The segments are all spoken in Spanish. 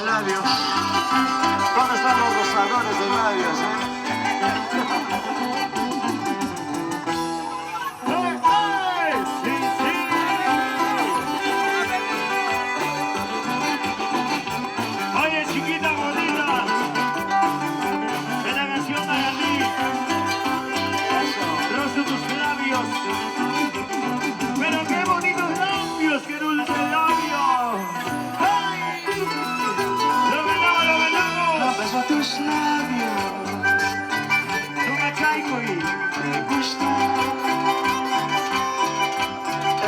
mis labios. ¿Dónde están los rosadores de labios, Oye, chiquita bonita, esta canción para ti. Rozo tus labios. Pero qué bonitos labios, qué dulce labio. ¡Ay! Lo ganamos. Beso tus labios. Toma chaico y Me gusta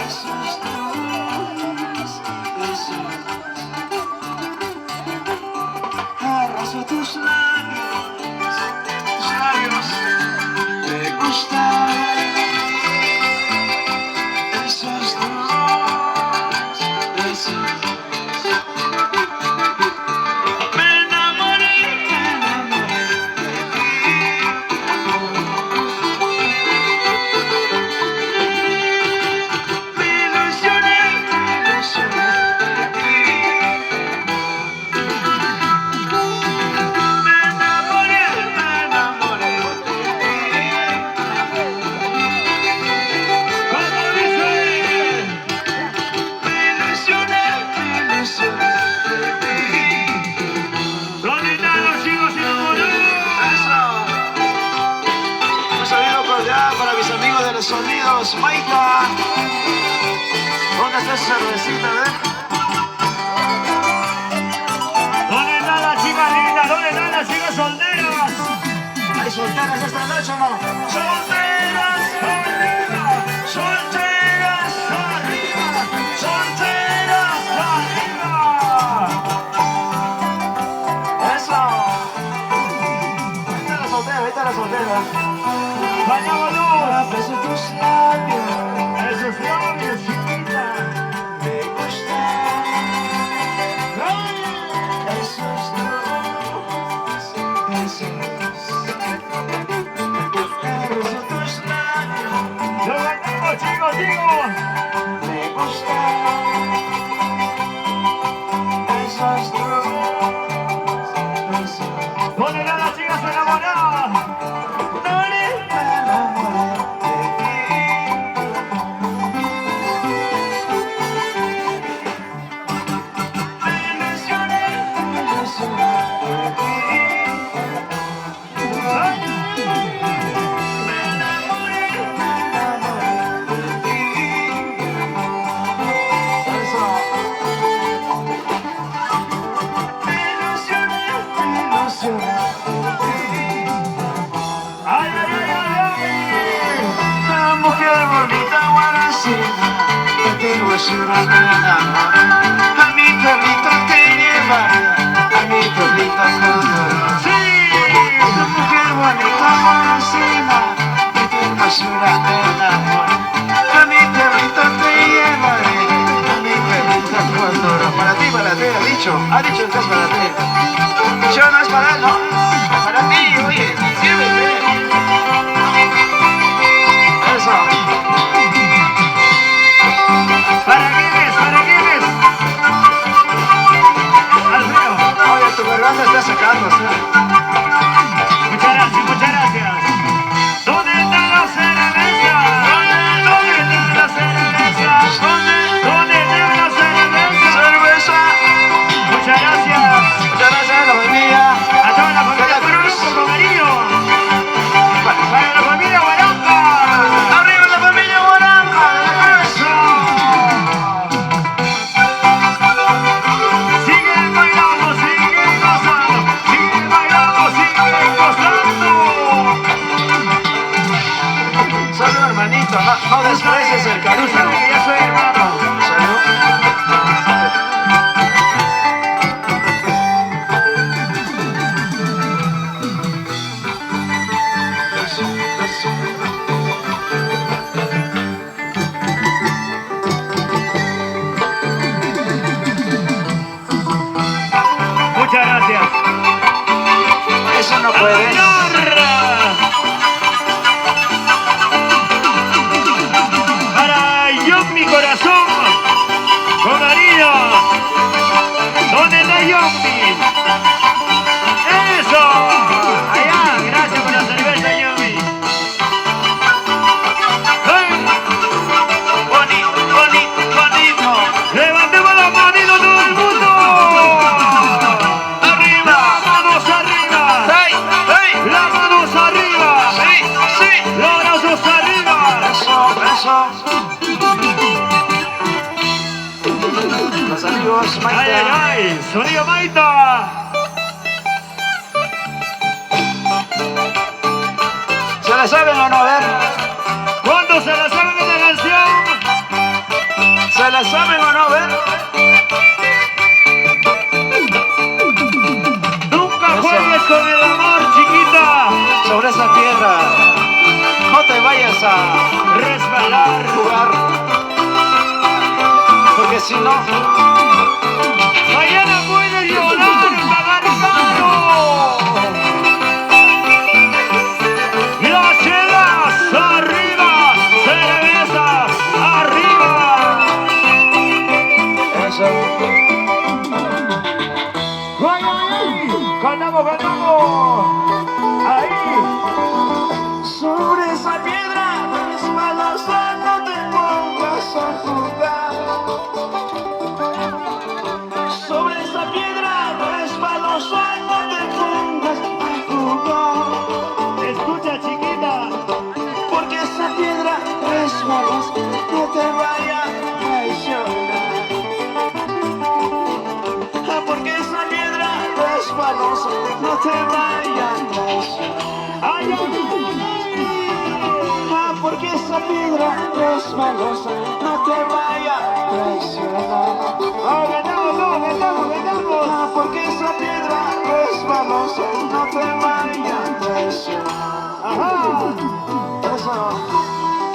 esos dos besos. Arraso tus labios, me gusta esos dos besos. Me enamoré de ti. Me ilusioné de ti. Me enamoré de ti. ¿cómo dice? Me ilusioné de ti. ¿Dónde están los chicos enamorados? Eso. Un saludo cordial para mis amigos de los sonidos. Maika, ¿dónde está esa cervecita, ¿Dónde están las chicas lindas? ¿Dónde están las chicas solteras? ¿Hay solteras esta noche o no? ¡Solteras arriba! ¡Solteras arriba! ¡Solteras arriba! ¡Eso! Ahorita la soltera. ¡Vayámonos! Beso tus labios. ¡Esos labios, chiquita! Me gusta esos dos besos. Beso tus labios. ¡Lo ganamos, chicos, chicos! Me gusta esos dos besos. ¿Dónde están las chicas enamoradas? Me enamoré de ti. Me ilusioné de ti. Me enamoré de ti. Eso. Me ilusioné de ti. ¡Ay, ay, ay, ay! Una mujer bonita, guaracina, que tengo llorando de amor. A mi perrito te llevaré, a mi perrito con ¡Sí! una mujer bonita, guaracina, que tengo llorando de amor. A mi perrito te llevaré, a mi perrito con para ti, ha dicho que es para ti. Yo no es para él, ¿no? Es para ti, oye, sírvete. Eso. ¿Para quiénes? ¿Para quiénes? Alfredo. Oye, tu garganta está secándose. Muchas gracias, muchas gracias. ¿Dónde están las cervezas? ¿Dónde están las cervezas? ¿Dónde están las cervezas? Cerveza. Muchas gracias. Muchas gracias a la familia. A toda la familia Cruz, con cariño. Para la familia Guaramba. Arriba la familia Guaramba. Eso. Sigue bailando, sigue gozando. Sigue bailando, sigue gozando. Salud, hermanito. No desprecies el cariño. Tú sabes que ya soy hermano. Muchas gracias. Eso no puedes. Para Yomi. Eso. Allá, gracias por la cerveza, Yomi. Bonito, bonito, bonito. Levantemos las manitos todo el mundo. Arriba. Manos arriba. ¡Hey! ¡Hey! Las manos arriba. ¡Sí! ¡Sí! Los brazos arriba. Eso, eso. Los amigos, Ay, Maite. ay, ay. Sonido Maita. ¿Se la saben o no? A ver. ¿Cuántos se la saben esta canción? ¿Se la saben o no? A ver. Nunca Eso. juegues con el amor, chiquita. Sobre esa piedra. No te vayas a Resbalar. jugar. Porque si no, Mañana puedes llorar y pagar caro. Las chelas arriba, cervezas arriba. eso. ¡Ay, ay, ay! ¡Cantamos, cantamos! ¡Ahí! Sobre esa piedra resbalosa no te pongas a jugar. Sobre esa piedra resbalosa no te pongas a jugar. Escucha, chiquita. Porque esa piedra resbalosa no te vaya a traicionar. Porque esa piedra resbalosa no te vaya a traicionar. ¡Ay, ay, Porque esa piedra resbalosa no te vaya a traicionar. ay! ¡Cantamos, todos, cantamos, cantamos! Porque esa piedra resbalosa no te vaya a traicionar. ¡Ajá! Eso,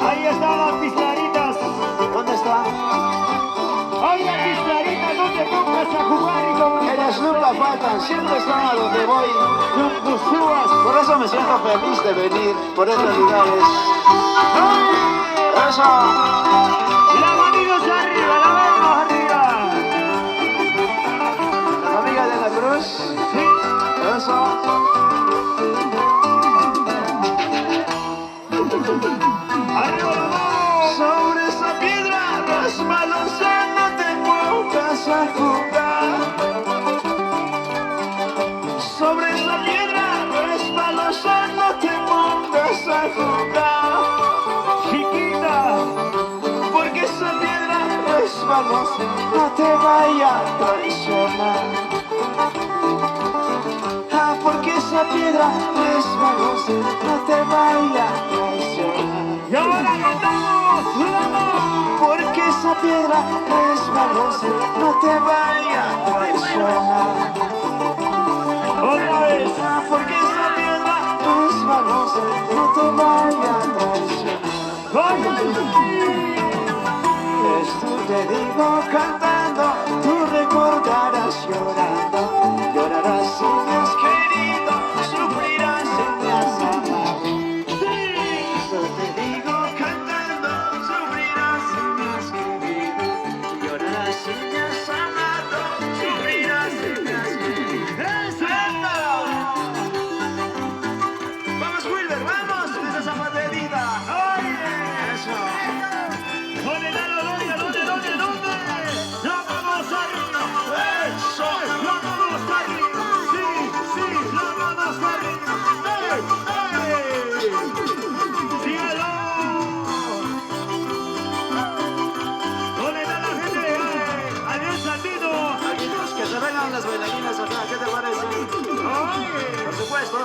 Ahí están las pistaritas. ¿dónde está? ¡Ay, las pistaritas! No te pongas a jugar y como Ellas nunca faltan, siempre están a donde voy. tus subas. Por eso me siento feliz de venir por estos lugares. Eso, Las manitos arriba, las manos arriba. la amiga de la cruz. Sí. Eso, Arriba la mano. sobre esa piedra resbalosa no te pongas a jugar. Sobre esa piedra resbalosa no te pongas a jugar. Chiquita. Porque esa piedra resbalosa no te vaya a traicionar. Porque esa piedra resbalosa no te vaya a traicionar. Y ahora cantamos. Porque esa piedra resbalosa no te vaya a traicionar. Otra vez. Porque esa piedra resbalosa no te vaya a traicionar. ¡Ay, ay, Esto te digo cantando, tú recordarás llorando. Llorarás si me has querido, sufrirás si me has amado. Esto te digo cantando, sufrirás si me has querido. Llorarás si me has amado, sufrirás si me has querido. ¡Eso! ¡Vamos, Wilber, vamos! ¡Esa es la medida! ¡Eso! ¿Dónde está la gloria? ¿Dónde? ¡La vamos arriba! ¡Eso! ¡La vamos arriba! ¡Sí, sí! ¡La vamos arriba! ¡Síguelo! ¿Dónde está la gente? ¡Adiós, Santino! Que se vengan las bailarinas acá, ¿qué te parece? Por supuesto.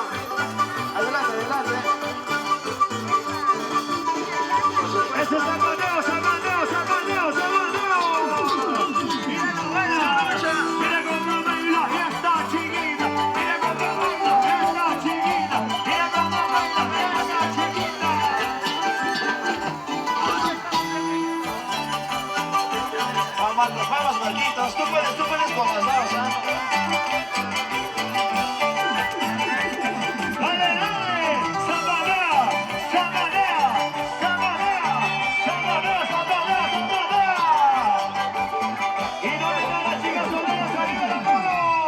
Adelante, adelante. ¡Ese es Sabaneo, Sabaneo, Sabaneo, Sabaneo! ¡Mira cómo baila! ¡Mira cómo baila! ¡Y está chiquita! ¡Mira cómo baila! ¡Y está chiquita! ¡Mira cómo baila! ¡Y está chiquita! Vamos, Marquitos, tú puedes con las dos, ¿ah? ¡Dale, dale! ¡Sabanea! ¡Sabanea! ¡Sabanea! ¡Sabanea, sabanea, sabanea! ¡Y no le dan las chicas soleras arriba la mano!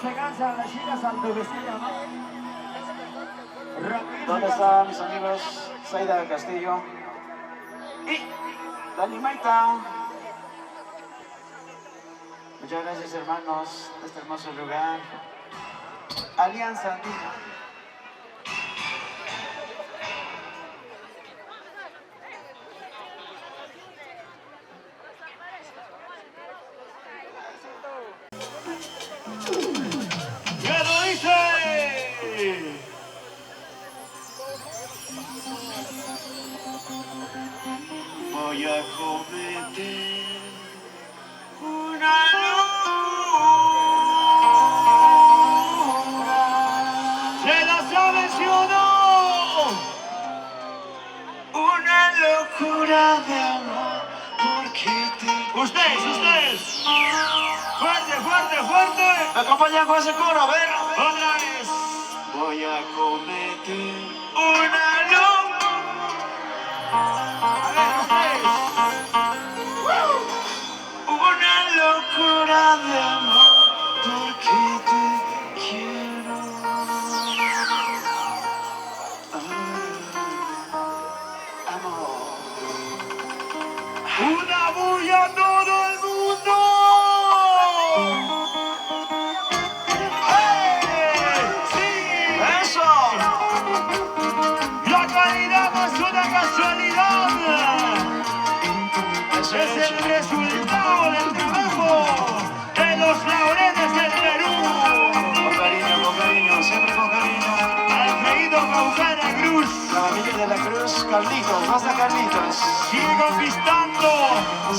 se cansan las chicas al vestido, ¿no? ¿Dónde están mis amigos? Zaida del Castillo y Dani Maita. Muchas gracias, hermanos, de este hermoso lugar. Alianza Andina. ¿Qué lo dice? Voy a cometer una locura. ¿Se la sabe, sí o no? Una locura de amor, porque te... Ustedes. Fuerte, fuerte, fuerte. ¿Me acompañan con ese coro? A ver. Otra vez. Voy a cometer una locura. A ver, ustedes. Una locura de amor, porque te quiero. Amor. Una bulla a todo el mundo. ¡Hey! ¡Sí! ¡Eso! La calidad no es una casualidad. Eso Es el resultado del trabajo de los laureles del Perú. Con cariño, siempre con cariño. Alfredo Caucana Cruz La familia de la Cruz, Carlitos, basta Carlitos. sigue conquistando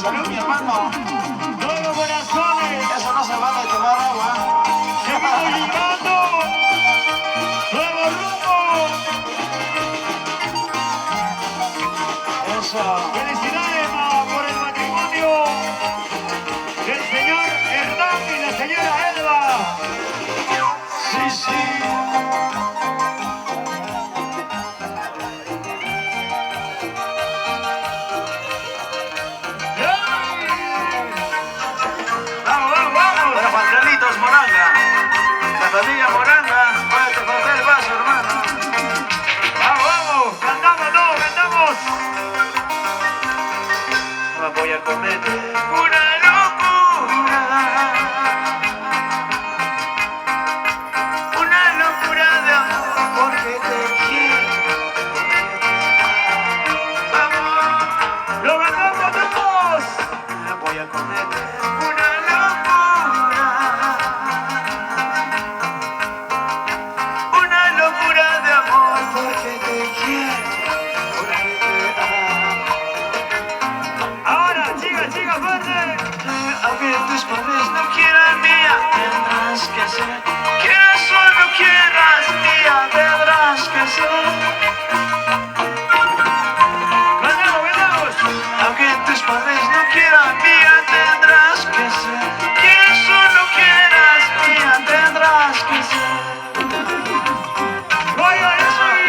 Salud, mi hermano. nuevos corazones. Eso no se vale tomar agua. Seguimos llegando nuevos rumbos. Eso. Felicidades por el matrimonio del señor Hernán y la señora Elba. Sí, sí. ¡Vamos, vamos, vamos! Para Juan Carlitos Moranga. La familia Moranga. Puede faltar el vaso, hermano. ¡Vamos, vamos! ¡Cantamos todos, cantamos! Voy a cometer una locura. Una locura de amor, porque te quiero. Amor. ¡Lo cantamos todos! Voy a cometer una locura. Una locura de amor, porque te quiero. Porque te amo. Ahora, chicas, fuerte. Aunque tus padres no quieran, mía, tendrás que ser. Que eso no quieras, mía, tendrás que ser. ¡Cantamos! Aunque tus padres no quieran, mía, tendrás que ser. Que eso no quieras, mía, tendrás que ser. ¡Ay, ay, ay!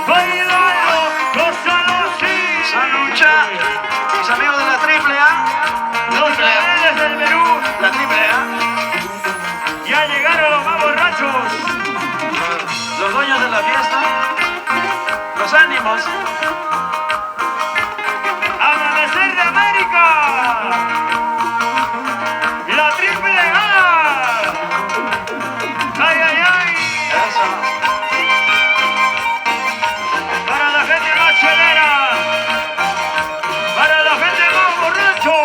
¡Bailando, gozando así! Esa lucha, mis amigos de la Triple A, Los laureles del Perú la Triple A, ya llegaron los más borrachos. los dueños de la fiesta, los ánimos. ¡Amanecer de América! ¡La Triple A! ¡Ay, ay, ay! Eso. Para la gente más chelera, para la gente más borracho,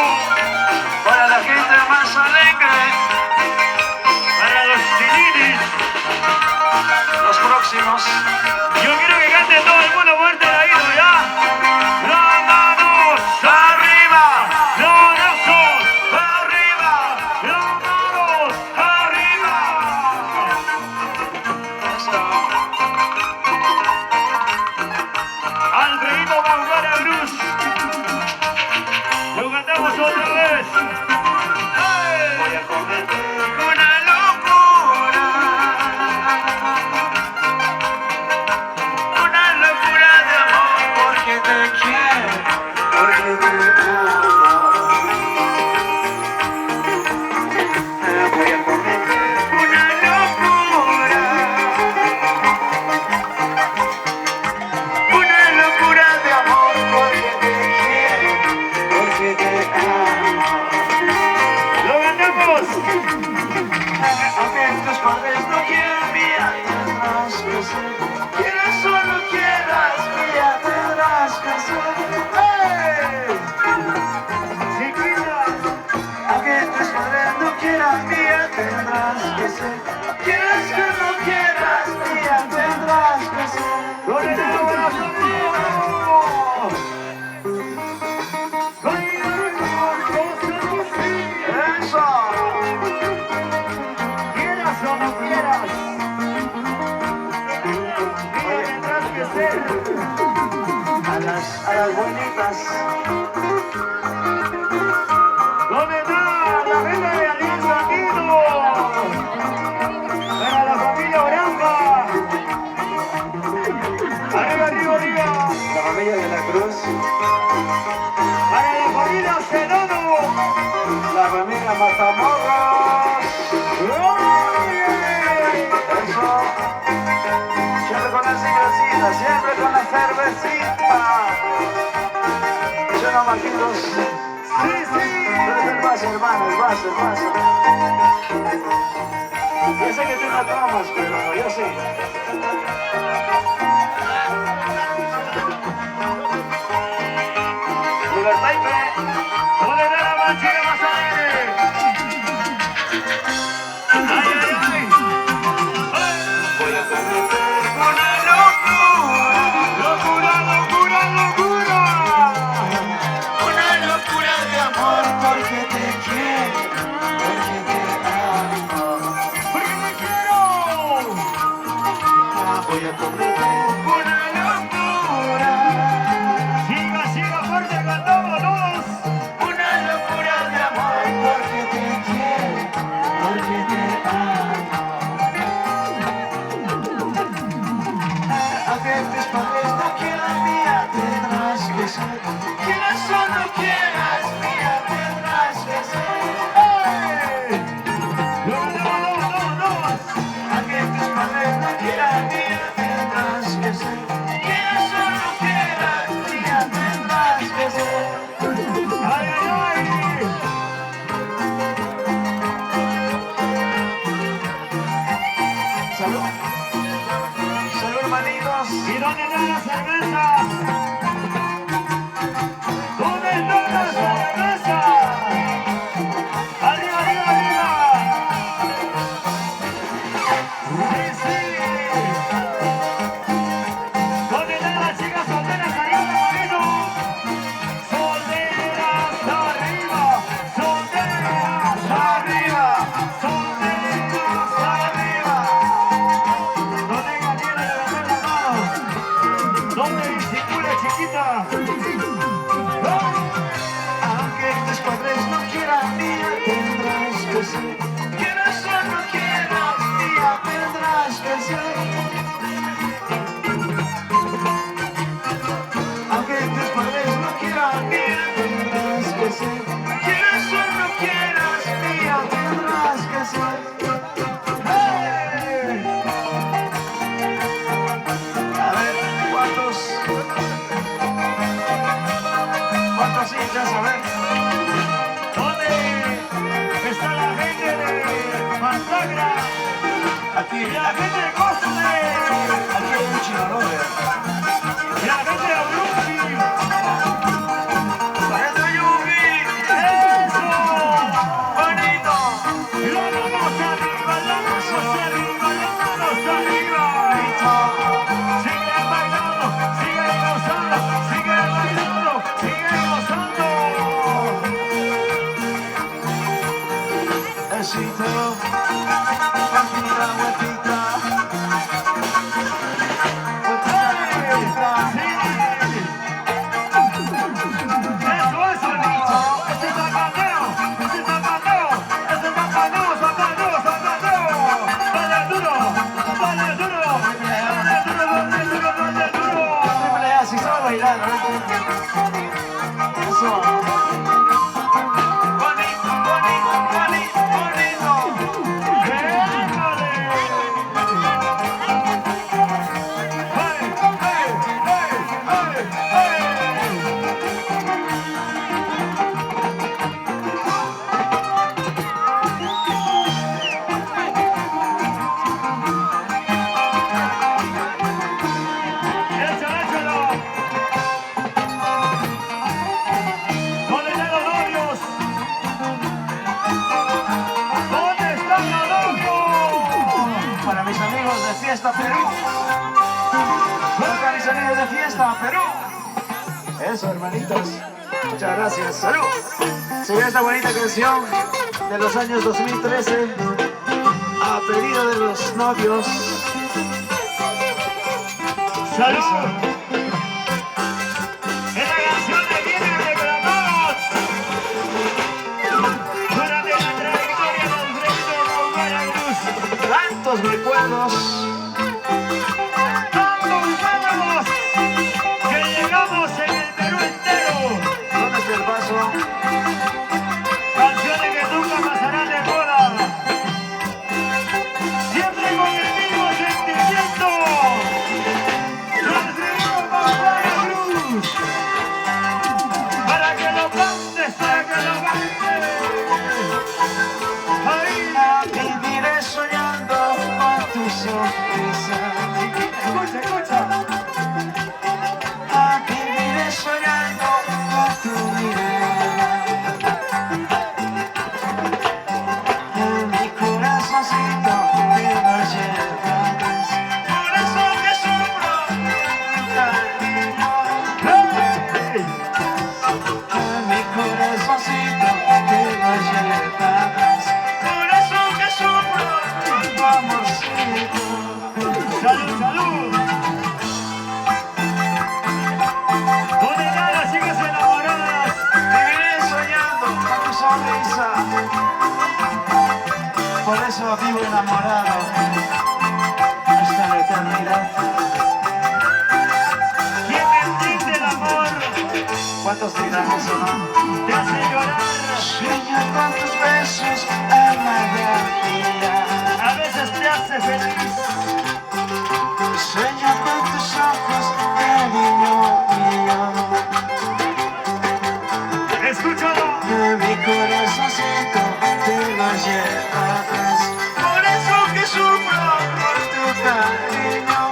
Para la gente más alegre, para los tilinis. los próximos. Yo quiero que cante todo el mundo fuerte el oído, ¿ya? ¡Las manos arriba! ¡Los brazos arriba! ¡Las manos arriba! Eso. Alfredito Caucana Cruz. Lo cantamos otra vez. Voy a cometer una locura. Una locura de amor, porque te quiero, porque te amo. Voy a más. ¿Dónde está la gente de Alianza Quito? Para la familia Oramba. Arriba, arriba, arriba. La familia de la Cruz. Para la familia Zenano. La familia Matamoros. Eso. Siempre con la cervecita, siempre con la cervecita. Yo no, Marquitos. Sí, sí. Tú eres el vaso, hermano, el vaso, el vaso. Yo sé que tú no tomas, pero yo sí. Libertad y fe. ¿Dónde está la manchita más alegre? ¡Ay, ay, ay! Voy a cometer una locura. ¡Locura, locura, locura! Una locura de amor porque te quiero, porque te amo. ¡Porque te quiero! Voy a cometer una locura. Siga, siga fuerte, cantamos todos. Una locura de amor porque te quiero, porque te amo. Aunque tus padres no quieran mía, tendrás que ser. Quieras o no quieras mía, tendrás que ser. ¡Ey! ¡Dos! Aunque tus padres no quieran mía, tendrás que ser. Quieras o no quieras mía, tendrás que ser. ¡Ay, ay, ay! Salud. Salud, hermanitos. ¿Y dónde están las cervezas? ¿Dónde están las cervezas? ¡Arriba, arriba, arriba! ¡Sí, sí! ¿Dónde están las chicas solteras arriba, manito? ¡Solteras arriba! ¡Solteras arriba! ¡Solteras arriba! No tenga miedo de levantar la mano. ¿Dónde disimula, chiquita? Aunque tus padres no quieran mía, tendrás que ser. Quieras o no quieras mía, tendrás que ser. Aunque tus padres no quieran mía, tendrás que ser. Quieras o no quieras mía, tendrás que ser. ¡Hey! A ver, ¿cuántos hinchas? A ver. ¿Dónde está la gente de Masagra? Aquí, Y la gente de Cosme. aquí hay un chino, ¿no? Y la gente de Abruzzi. La gente de Yubi. ¡Eso! Bonito. Y las manos arriba, las manos arriba, las manos arriba. Bonito. Sigue bailando, sigue gozando, sigue bailando, sigue gozando. Besito. Vueltita, vueltita. Vueltita, vueltita. Sí. Eso, bonito. Este es zapateo, este es zapateo, este es zapateo, zapateo, zapateo. Dale duro, dale duro, dale duro, dale duro, dale duro. Triple A, si sabe bailar, ¿no? Eso. Bonito, bonito, bonito, bonito. ¡Déjale! ¡Hey, hey, hey, hey, hey! ¡Échalo, échalo! ¿Dónde están los novios? ¿Dónde están los novios? Para mis amigos de Fiesta Perú. Para mis amigos de Fiesta Perú. Eso, hermanitos. Muchas gracias. Salud. Sigue esta bonita canción de los años 2013 a pedido de los novios. ¡Salud! Es la canción de sonrisa. Por eso vivo enamorado hasta la eternidad. ¿Quién entiende el amor? ¿Cuántos dirán eso, no? Te hace llorar. Sueño con tus besos al mediodía. A veces te hace feliz. Sueño con tus ojos, cariño mío. Escúchalo. Mi corazoncito te lo llevas. Por eso que sufro por tu cariño.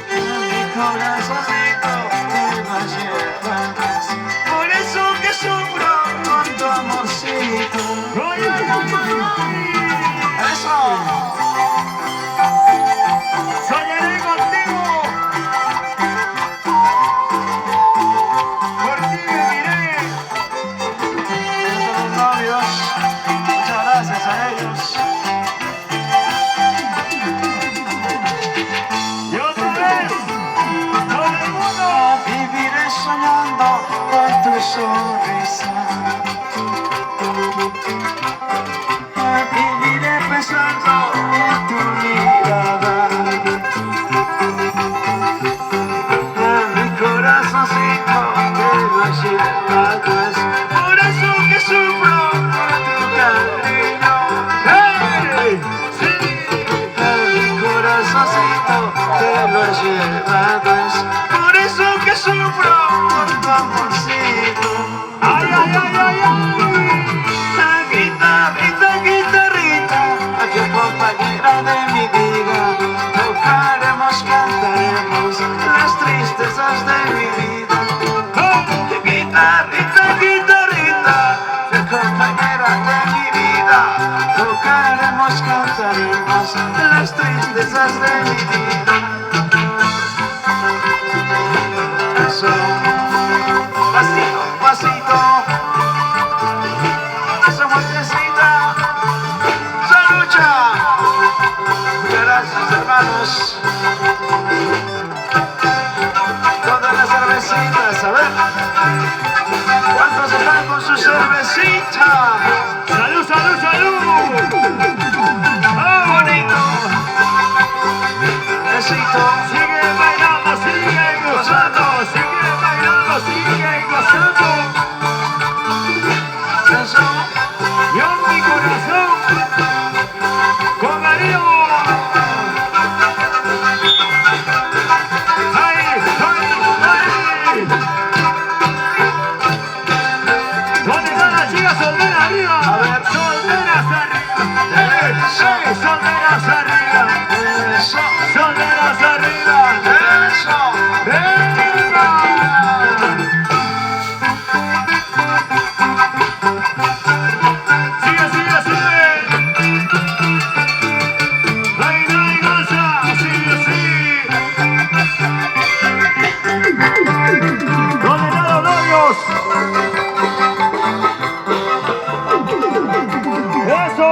Mi corazoncito te lo llevas. Por eso que sufro con tu amorcito. ¡Ay, ay, ay, ay! Eso. Soñaré contigo. Por ti viviré. Esos son los novios. Muchas gracias a ellos. Y otra vez. Todo el mundo. Viviré soñando con tu sonrisa. Viviré pensando en tu mirada. Mi corazoncito te lo llevas. Por eso que sufro por tu cariño. ¡Hey! ¡Sí! Mi corazoncito te lo llevas. Por eso que sufro por tu amorcito. ¡Ay, ay, ay, ay, ay! Guitarrita, guitarrita, aquí compañera de mi vida. Tocaremos, cantaremos las tristezas de mi vida. Guitarrita, guitarrita, aquí compañera de mi vida. Tocaremos, cantaremos las tristezas de mi vida. Eso, pasito, pasito. Esa vueltecita, ¡salucha! Gracias, hermanos. Todas las cervecitas, a ver. ¿Cuántos están con su cervecita? ¡Salud, salud, salud! ¡Oh! Bonito. Besito. Sigue bailando, sigue gozando, sigue bailando, sigue gozando. Eso. Y en mi corazón, con cariño. ¡Ay, ay, ay! ¿Dónde están las chicas solteras arriba? A ver. Solteras arriba. Solteras arriba. Eso. Solteras arriba. Eso. ¡Venga! Sigue, sigue, sigue. Baila y goza. Sigue, sigue. ¿Dónde están los novios? ¡Eso!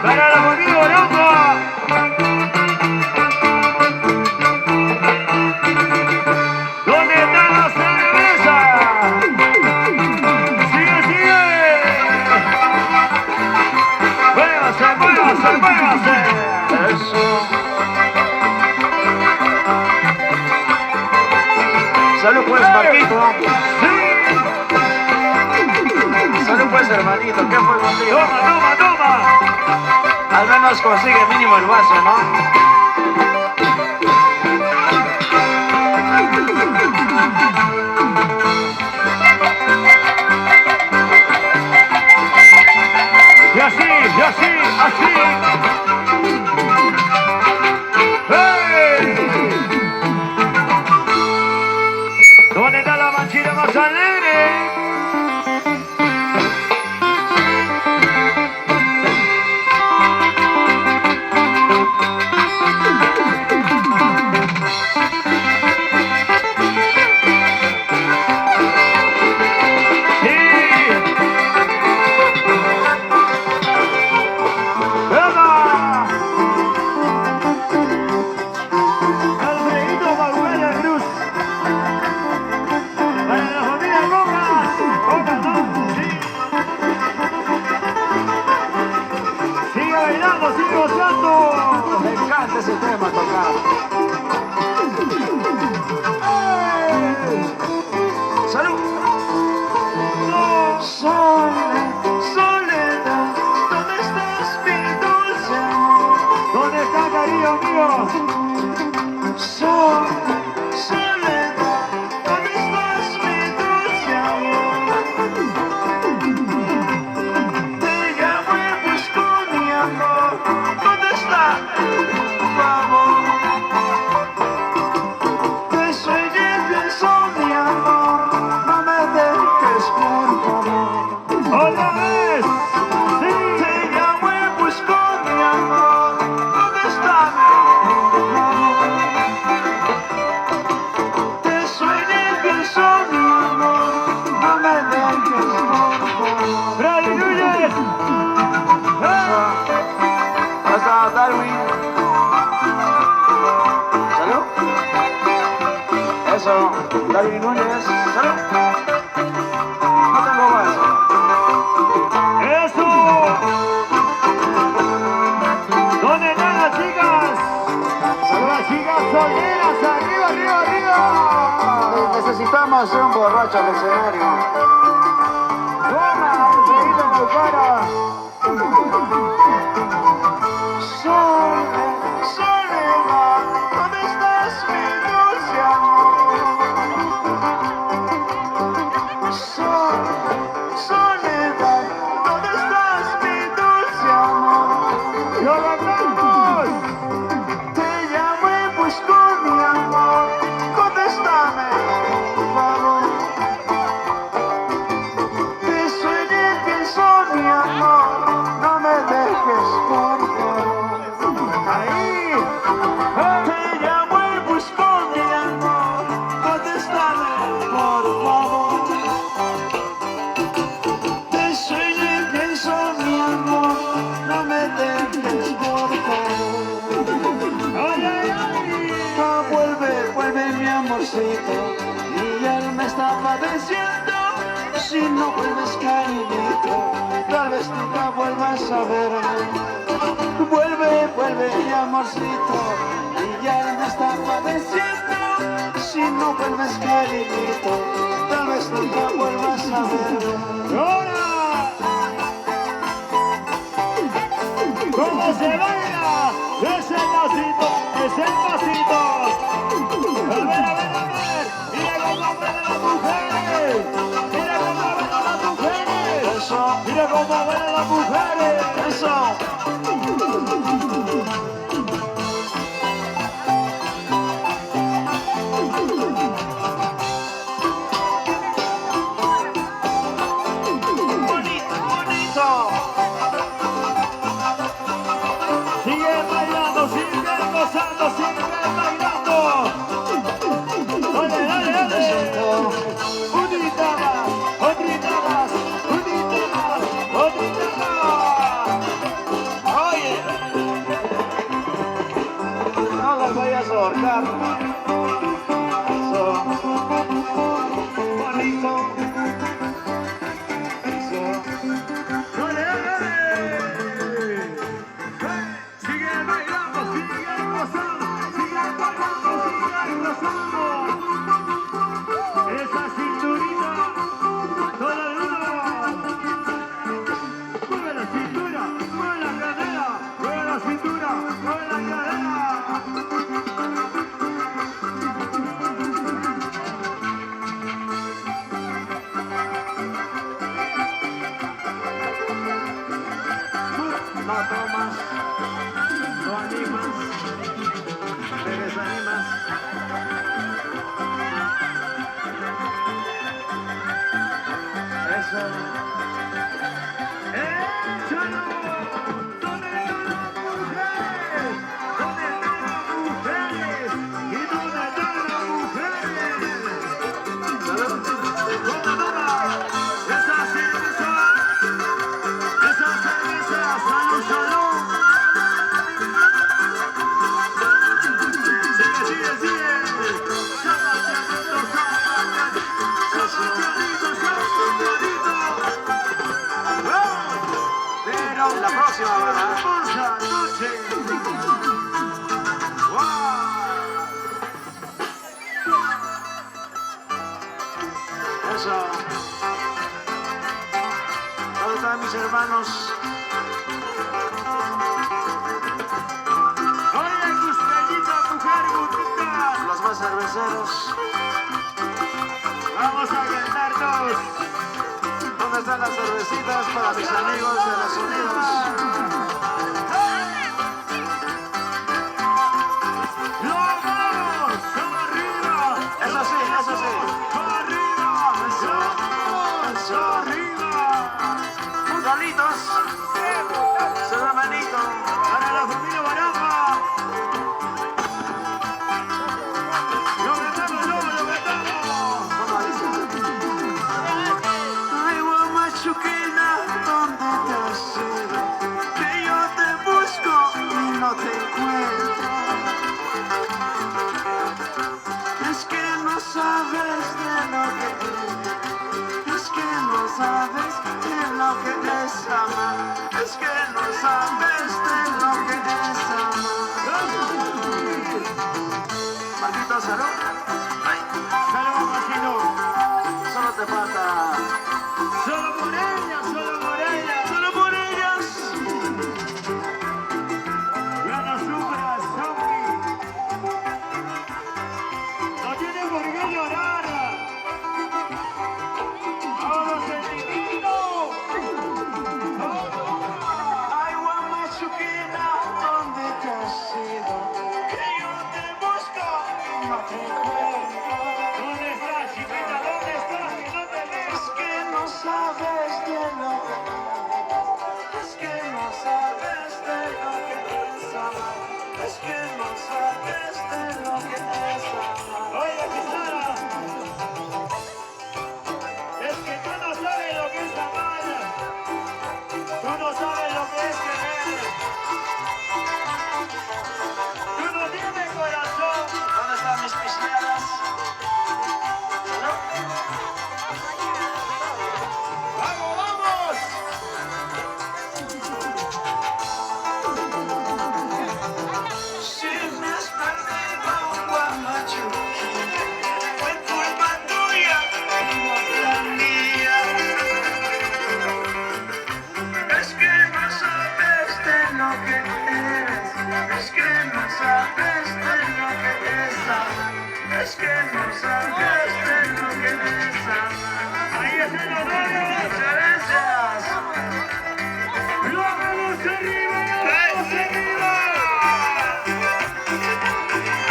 ¡Bailala conmigo, loco! ¿Dónde están las cervezas? ¡Sigue, sigue! ¡Muévase, muévase, muévase! Eso. Salud pues, Marquito. ¡Sí! Salud pues, hermanito. ¿Qué fue contigo? ¡Toma, toma, toma! Al menos consigue mínimo el vaso, ¿no? Y así, así. ¡Hey! ¿Dónde está la manchita más alegre? ese tema tocar. ¡Salud! Soledad, ¿dónde estás, mi dulce amor? ¿Dónde está, querido mío? Soledad, ¿dónde estás, mi dulce amor? Te llamo y busco mi amor. ¿Dónde estás, por favor? Te sueño y pienso, mi amor. No me dejes, por favor. ¡Otra vez! ¡Sí! Te llamo y busco mi amor. ¿Dónde estás, por favor? Te sueño y pienso, mi amor. No me dejes, por favor. ¡Freddy Núñez! Hasta Darwin. Salud. Eso, Darwin Núñez. Salud. No tengo más. ¡Eso! ¿Dónde están las chicas? Las chicas solteras, arriba, arriba, arriba. Necesitamos un borracho al escenario. ¡Toma! ¡Freído en el cara! Soledad, ¿dónde estás, mi dulce amor? Soledad, ¿dónde estás, mi dulce amor? ¡Lo logramos! Te llamo y busco mi amor. Contéstame, por favor. Te sueño y pienso, mi amor. No me dejes, por favor. ¡Ahí! Te llamo y busco mi amor. Contéstame, por favor. Te sueño y pienso, mi amor. No me dejes, por favor. ¡Ay, ay, ay! Vuelve mi amorcito, mi alma está padeciendo. Si no vuelves, cariñito, tal vez nunca vuelvas a verme. Vuelve mi amorcito, mi alma está padeciendo. Si no vuelves, cariñito, tal vez nunca vuelvas a verme. ¡Ahora! ¿Cómo se baila? ¡Es el pasito! ¡Es el pasito! ¡A ver, a ver, a ver! ¡Mira cómo bailan las mujeres! ¡Mira cómo bailan las mujeres! Eso, ¡Mira cómo bailan las mujeres! eso. Bonito, bonito. ¡Sigue bailando, sigue gozando, sigue bailando! ¡Dale, dale, dale! ¡Unita más! ¡Otrita más! ¡Unita más! ¡Otrita más! Oye, no las vayas a ahorcar. Eso, bonito. Eso. ¡Dale, dale! ¡Sigue bailando, sigue gozando! ¡Sigue bailando, sigue gozando! ¡Esa cinturita! ¡Todo el mundo! ¡Mueve la cintura! ¡Mueve la cadera! ¡Mueve la cintura! ¡Mueve la cadera! No tomas, no animas, te desanimas. Eso. ¡Échalo! ¿Dónde están las mujeres? ¿Dónde están las mujeres? ¿Y dónde están las mujeres? ¡Toma! ¡Esa cerveza! ¡Esa cerveza! ¡Salud, salud! ¡Sigue, sigue, sigue! ¡Zapateadito, zapateadito! ¡Zapateadito, zapateadito! Pero la próxima, ¿verdad? ¡Hermosa noche! eso. ¿Dónde están mis hermanos? Oye, Gustavito, mujer bonita. Los más cerveceros. Vamos a cantarnos. ¿Dónde están las cervecitas para mis amigos de los Unidos? ¡Lo vamos! ¡Arriba! Eso sí, eso sí. ¡Arriba! ¡Eso! ¡Arriba! Putolitos. Su hermanito. Para la familia Baramba. Lo cantamos, lo cantamos. ¿Cómo dice? Ay, Guamachuquina, ¿dónde te has ido? Que yo te busco y no te encuentro. Es que no sabes de lo que es. Es que no sabes de lo que es amar. Es que no sabes de lo que es amar. Maldito salud. Ay, Saludos, Martino. solo te falta. Solo por ella, solo por ella. Solo por ellas. Ya no sufras, zombie. No tienes por qué llorar. Ahora sentimiento. Ay, Guamachuquina, ¿dónde te has ido? Que yo te busco y no te encuentro. ¿Dónde estás, chiquita? ¿Dónde estás? Que no te veo. Es que no sabes de lo que es que no sabes de lo que es amar. Es que no sabes de lo que es amar. Oye, Kisara. Es que tú no sabes lo que es amar. Tú no sabes lo que es querer. Tú no tienes corazón. ¿Dónde están mis piscinas? ¡Vamos, vamos! Si me has perdido, Guamachuquina, fue culpa tuya, no la mía. Es que no sabes de lo que eres. Es que no sabes de lo que es amar. Es que no sabes de lo que es amar. Ahí están los novios. Muchas gracias. ¡Lo vamos arriba! ¡Lo vamos arriba!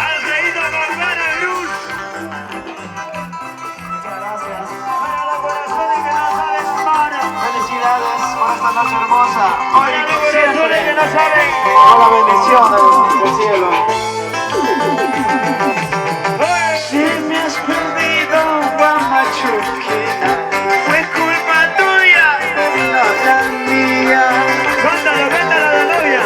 ¡Alfredito Barbara Luz! Muchas gracias. Para los corazones que no saben amar. Felicidades por esta noche hermosa. Hoy Para los corazones que no saben. con la bendición del cielo. Si me has perdido, Guamachuquina, fue culpa tuya, no la mía. Cántalo, cántalo a la novia.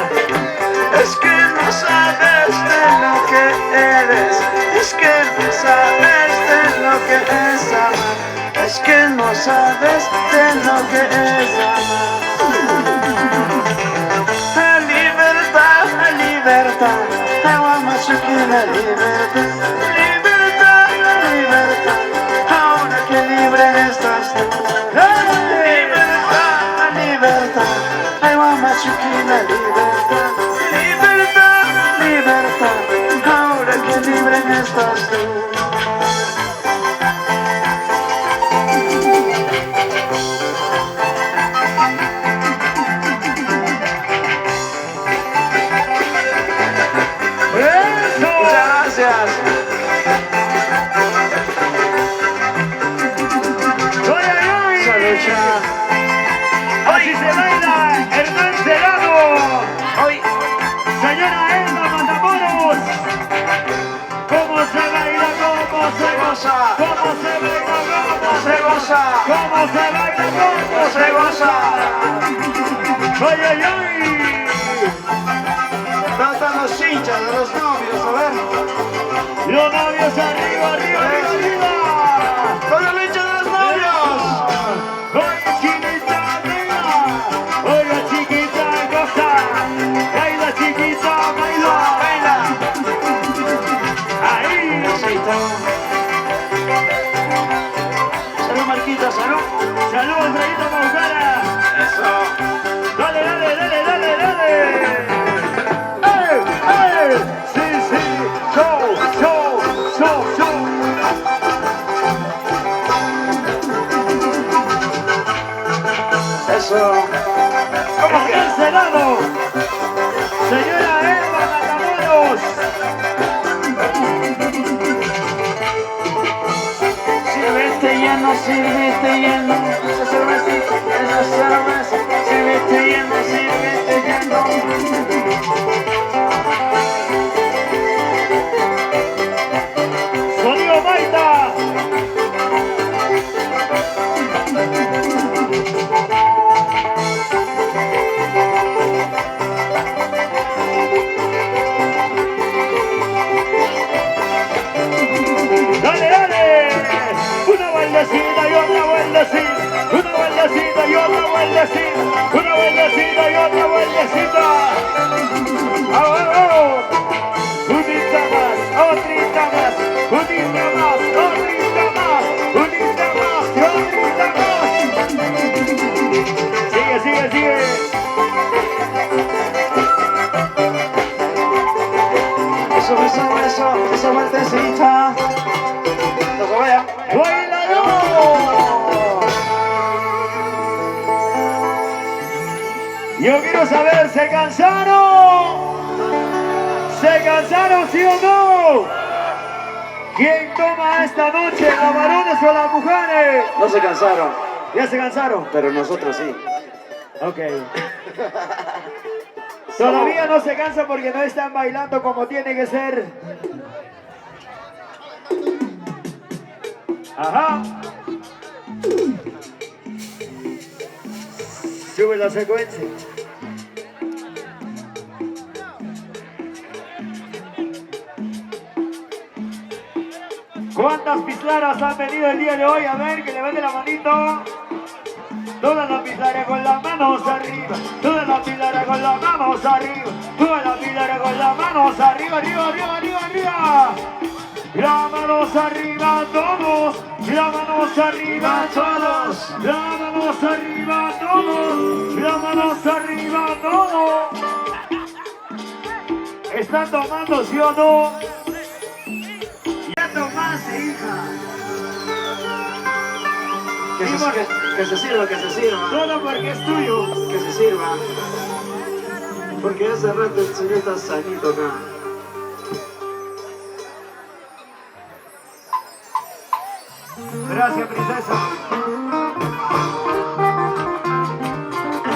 Es que no sabes de lo que eres. Es que no sabes de lo que es amar. Es que no sabes de lo que es amar. La libertad, la libertad. La Guamachuquina, libertad. Libertad, la libertad. Ahora que libre estás tú. La libertad, la libertad. La Guamachuquina, libertad. Libertad, libertad. Ahora que libre estás tú. ¡Eso! Muchas gracias. ¡Oye, oye! Salucha. Así se baila Hernán Serrano. Hoy, Señora Elma Matamoros. ¿Cómo se baila? ¿Cómo se goza? ¿Cómo se baila? ¿Cómo se goza? ¿Cómo se baila? ¿Cómo se goza? ¡Oye, oye! ¿dónde están los hinchas de los novios? A ver. Los novios arriba, arriba, arriba, arriba. ¿Dónde están los hinchas de los novios? Oye, chiquita, baila. Oye, chiquita, goza. Baila, chiquita, baila. Baila. Ahí. Salud, Marquito. Saludos, Alfredito Maucana. Eso. Dale, dale, dale, dale, dale. ¡Ey, ey! Sí, sí. Show, show, show, show. Eso. ¿Cómo En que? el Senado, señora Eva Matamoros. Sírvete lleno, sírvete lleno. Esa cervecita, esa cerveza. Sírvete lleno, sírvete lleno. Sonido Maita. Dale, dale. Una vueltecita y otra vueltecita. Una vueltecita y otra vueltecita. Una vueltecita y otra vueltecita. ¡Oh, oh, oh! Unita más, otrita más, unita más, otrita más, unita más, otrita más. Sigue, sigue, sigue. Eso, esa vueltecita. No se vaya. ¡Bailalo! Yo quiero saber, ¿se cansaron? ¿Se cansaron, sí o no? ¿Quién toma esta noche, los varones o las mujeres? No se cansaron, ¿Ya se cansaron? pero nosotros sí. Ok. Todavía no se cansan porque no están bailando como tiene que ser. Ajá. Sube la secuencia. ¿Cuántas pislaras han venido el día de hoy? A ver, que levante la manito. Todas las pilares con las manos arriba, todas las pilares con las manos arriba, todas las pilares con las manos arriba, arriba, arriba, arriba, arriba. Las manos arriba todos, las manos arriba todos, las manos arriba todos, las manos arriba todos. ¿Están tomando, sí o no? Ya tomaste, hija. Que se sirva, que se sirva. Todo porque es tuyo. Que se sirva. Porque hace rato el señor está sanito acá. Gracias, princesa.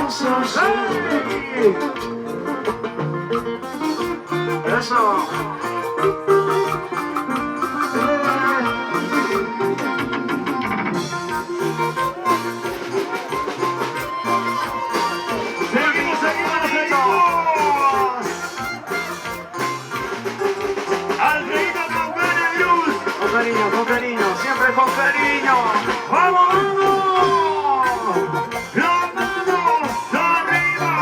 Eso sí. ¡Hey! Eso. Seguimos, seguimos, seguimos. Alfredito Maucana Blues. Con cariño, siempre con cariño. ¡Vamos, vamos! ¡Las manos arriba!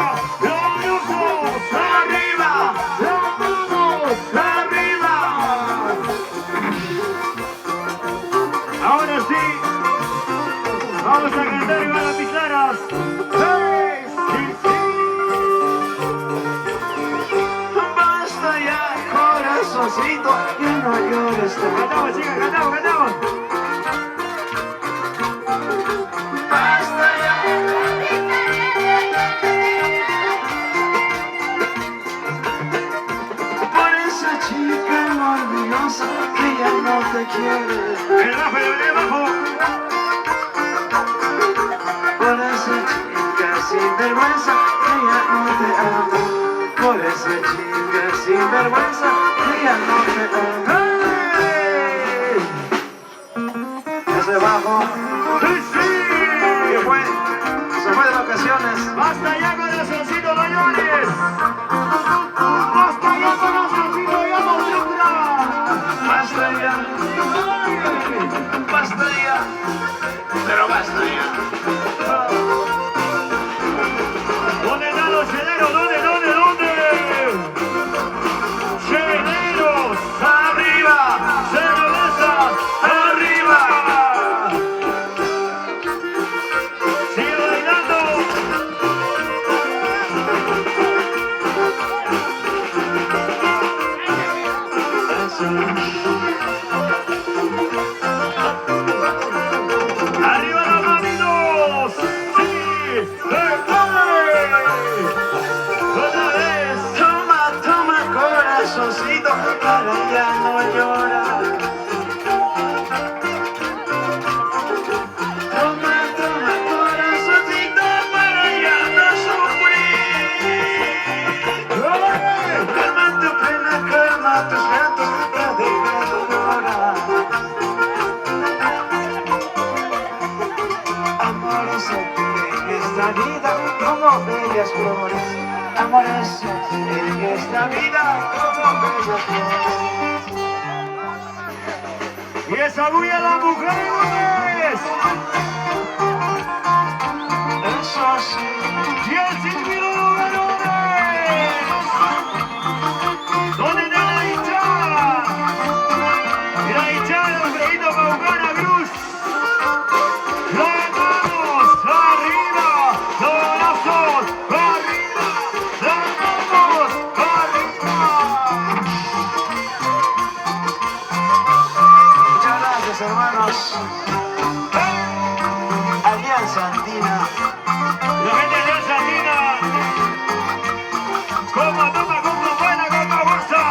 ¡Los ojos arriba! ¡Las manos arriba! Ahora sí, vamos a cantar con las pisaras. ¡Hey! ¡Sí, sí! Basta ya, corazoncito, que no llores tanto. Cantamos, chicas, cantamos, cantamos. Basta ya. Por esa chica maravillosa que ya no te quiere. El bajo, el bajo. Por esa chica sin vergüenza que ya no te ama. Por esa chica sin vergüenza que ya no te ama. Ese bajo ¡Sí, sí! se fue de vacaciones. ¡Basta ya con los ositos mayores! ¡Basta ya con los ositos ya madura! Basta ya, basta ya, pero basta ya. ¿Dónde están los cheleros? ¿Dónde, dónde, dónde? ¡Cheleros! Arriba, ¡Cerveza! arriba. esta vida como bellas flores, amores en esta vida como bellas flores. Y esa bulla las mujeres. Eso sí. Y el silbido de los varones. ¿Dónde está la hinchada? Y la hinchada de Alfredito Paucana Cruz. Las manos arriba, los brazos arriba, las manos arriba. Muchas gracias, hermanos. Alianza Andina. La gente de Argentina, como toma, como buena, como bolsa.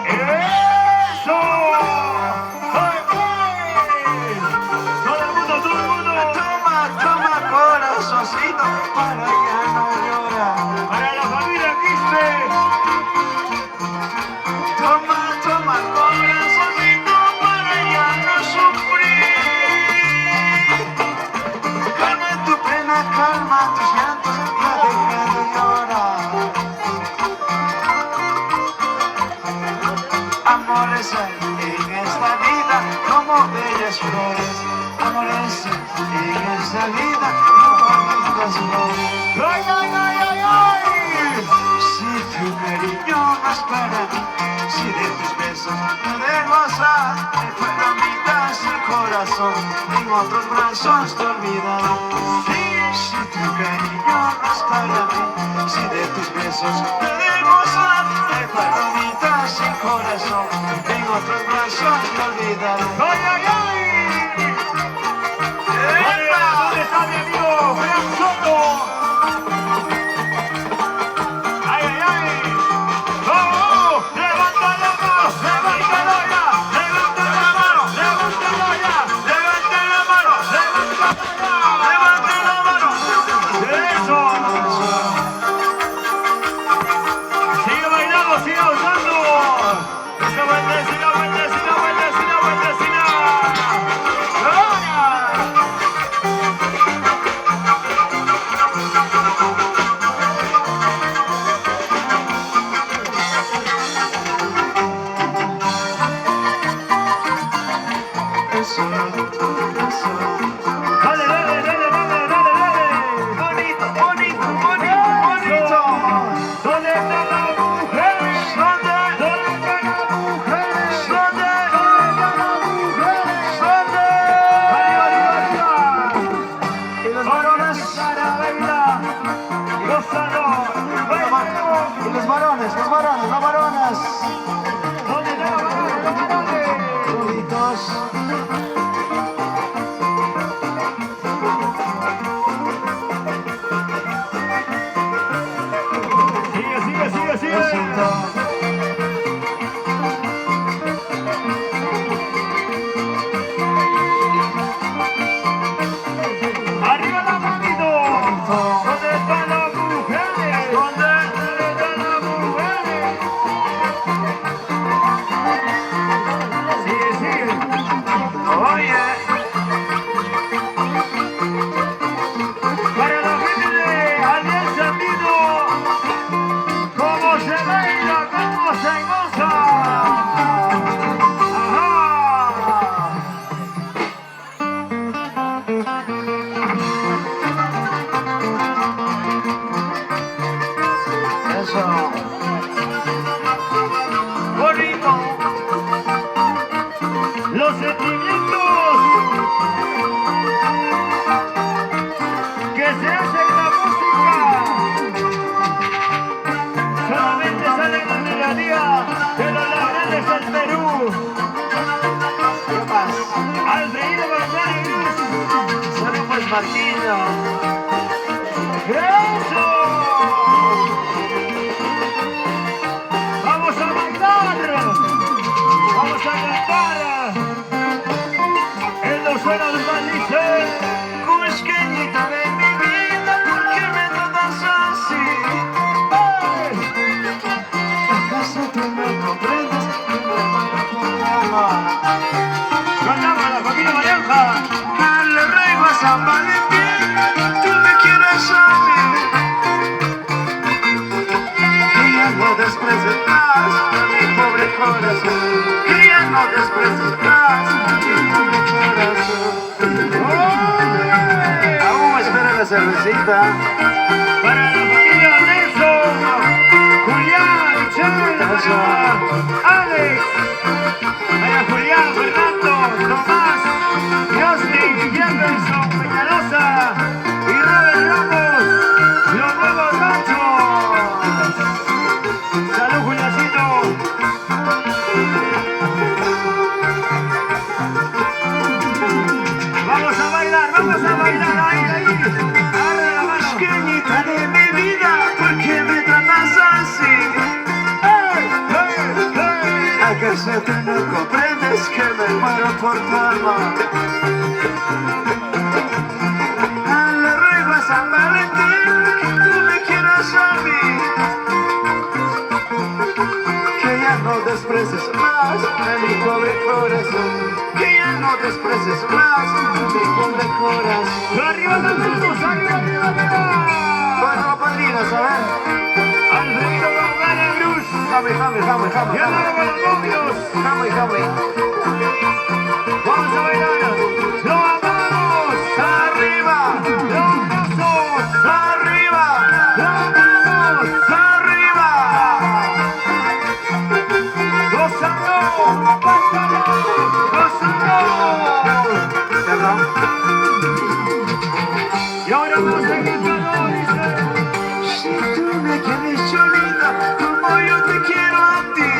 ¡Eso! ¡Ay, ay! Todo el mundo, todo el mundo. Toma, toma, corazoncito, para ya no llorar. Para la familia Quispe. Toma, toma, corazoncito, para ya no sufrir. Calma tu pena, calma tus llantos, ya deja de llorar. Amores hay en esta vida como bellas flores. Amores hay en esta vida como bellas flores. ¡Ay, ay, ay, ay, ay! Si tu cariño no es para mí, si de tus besos no de gozar, me palmitas el corazón, en otros brazos te olvidaré. Si tu cariño no es para mí, si de tus besos no de gozar, me palmitas el corazón, en otros brazos te olvidaré. ¡Ay, ay, ay! ¿Dónde está mi amigo Fran Soto? ¡Ay, ay, ay! ¡Vamos! ¡Levántalo ya! ¡Levántalo ya! ¡Levanta la mano! ¡Levántalo ya! ¡Levanta la mano! ¡Levántalo ya! ¡Levanta la mano! ¡Eso! ¡Sigue bailando! ¡Sigue usando! ¡Esa vueltecina, vueltecina, vueltecina, vueltecina! ¡Ahora! Eso, eso. ¡Dale, dale, dale, dale, dale, dale! Bonito, bonito, bonito, bonito. ¿Dónde están las mujeres? ¿Dónde? ¿Dónde están las mujeres? ¿Dónde? ¿Dónde están las mujeres? ¿Dónde? ¡Arriba, arriba, arriba! Y los varones. ¡Para bailar! ¡Gózalo! ¡Bailalo! Y los varones, los varones, las varonas. ¿Dónde están los varones? ¡Los varones! Bonitos. Sigue, sigue, sigue, sigue. Besito. ¡Arriba la manito! ¿Dónde están las mujeres? ¿Dónde están las mujeres? Sigue, sigue. Oye. Para la gente de Alianza Andino, ¿cómo se baila? ¿Cómo se goza? ¡Ajá! Eso. Bonito. Los sentimientos que se hacen en la música solamente salen en la melodía de los labrantes del Perú. ¿Qué más? Alfredito González. Salimos Marquillo. ¡Eso! ¡Vamos a bailar! ¡Vamos a cantar! ¡El no suena de dice! Cusqueñita de mi vida, ¿por qué me tratas así? ¡Ay! ¿Acaso tú me comprendes? Que me muero por amar. San Valentín, tú me quieres a mí. Que ya no desprecies más a mi pobre corazón. Que ya no desprecies más a mi pobre corazón. Aún me espera la cervecita. Para la familia Nelson, Julián, Chela, Alex, para Julián, Fernando, Tomás, Justin, Jefferson, Peñalosa y Robert Ramos, los nuevos machos. Salud, Juliancito. Vamos a bailar, ahí, ahí. Agarra la mano. Pequeñita de mi vida, ¿por qué me tratas así? ¿Acaso tú no comprendes que me muero por tu amor? Le ruego a San Valentín que tú me quieras a mí. Que ya no desprecies más a mi pobre corazón. Que ya no desprecies más a mi pobre corazón. Arriba las manos, arriba, arriba, arriba. Bueno, padrinos, a ver. Alfredo González Luz. Jame. Y ahora con los novios. Jame. Vamos a bailar. ¡Lo amamos! Arriba, ¡Lo amamos! arriba, ¡Lo amamos! arriba. ¡Gozando! ¡Gozando! Perdón. Y ahora vamos a seguir todo, dice. Si tú me quieres cholita como yo te quiero a ti,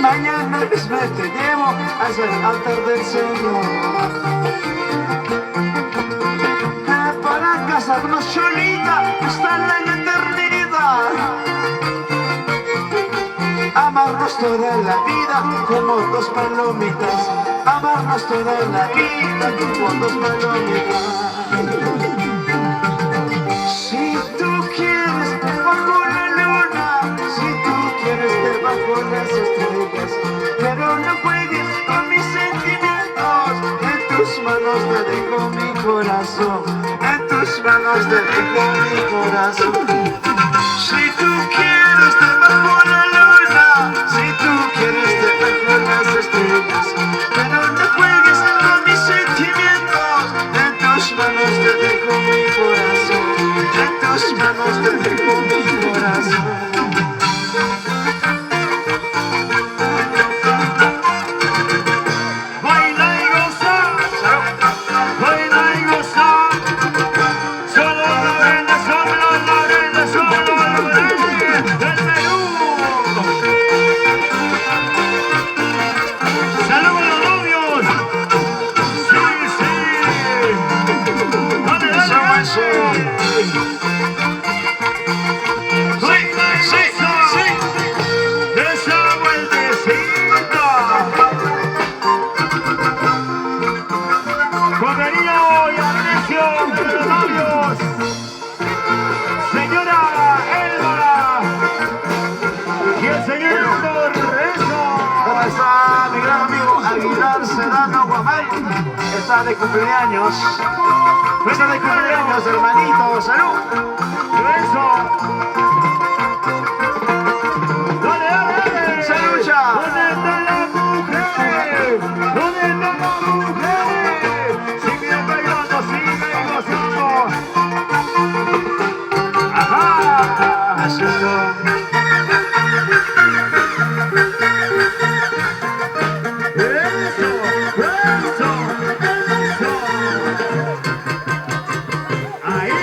mañana mismo te llevo hacia el altar del Señor. Para casarnos cholita hasta la eternidad, amarnos toda la vida como dos palomitas, amarnos toda la vida como dos palomitas. Si tú quieres bajo la luna, si tú quieres debajo las estrellas, pero no juegues con mis sentimientos. En tus manos te dejo mi corazón, en tus manos te dejo mi corazón. Si tú quieres debajo la luna, si tú quieres debajo las estrellas, pero no juegues con mis sentimientos. En tus manos te dejo mi corazón, en tus manos te dejo mi corazón. Baila y goza. Baila y goza. Solo la arena, solo la arena, solo la arena del Perú. ¡Salud a los novios! ¡Sí, sí! ¡Dale, dale, dale! Sí. ¡Esa vueltecita! Bienvenida hoy a Iglesia de los novios, señora Elvara y el señor Torreso. ¿Cómo está mi gran amigo Aguilar Sedano Guamay? Está de cumpleaños. Está de cumpleaños, hermanito. ¡Salud! Eso. Dale, dale, dale. ¡Salucha! ¿Dónde están las mujeres? ¿Dónde están las mujeres? Sigue bailando, sigue gozando. Ajá. Asunto. Eso, eso, eso. Ahí.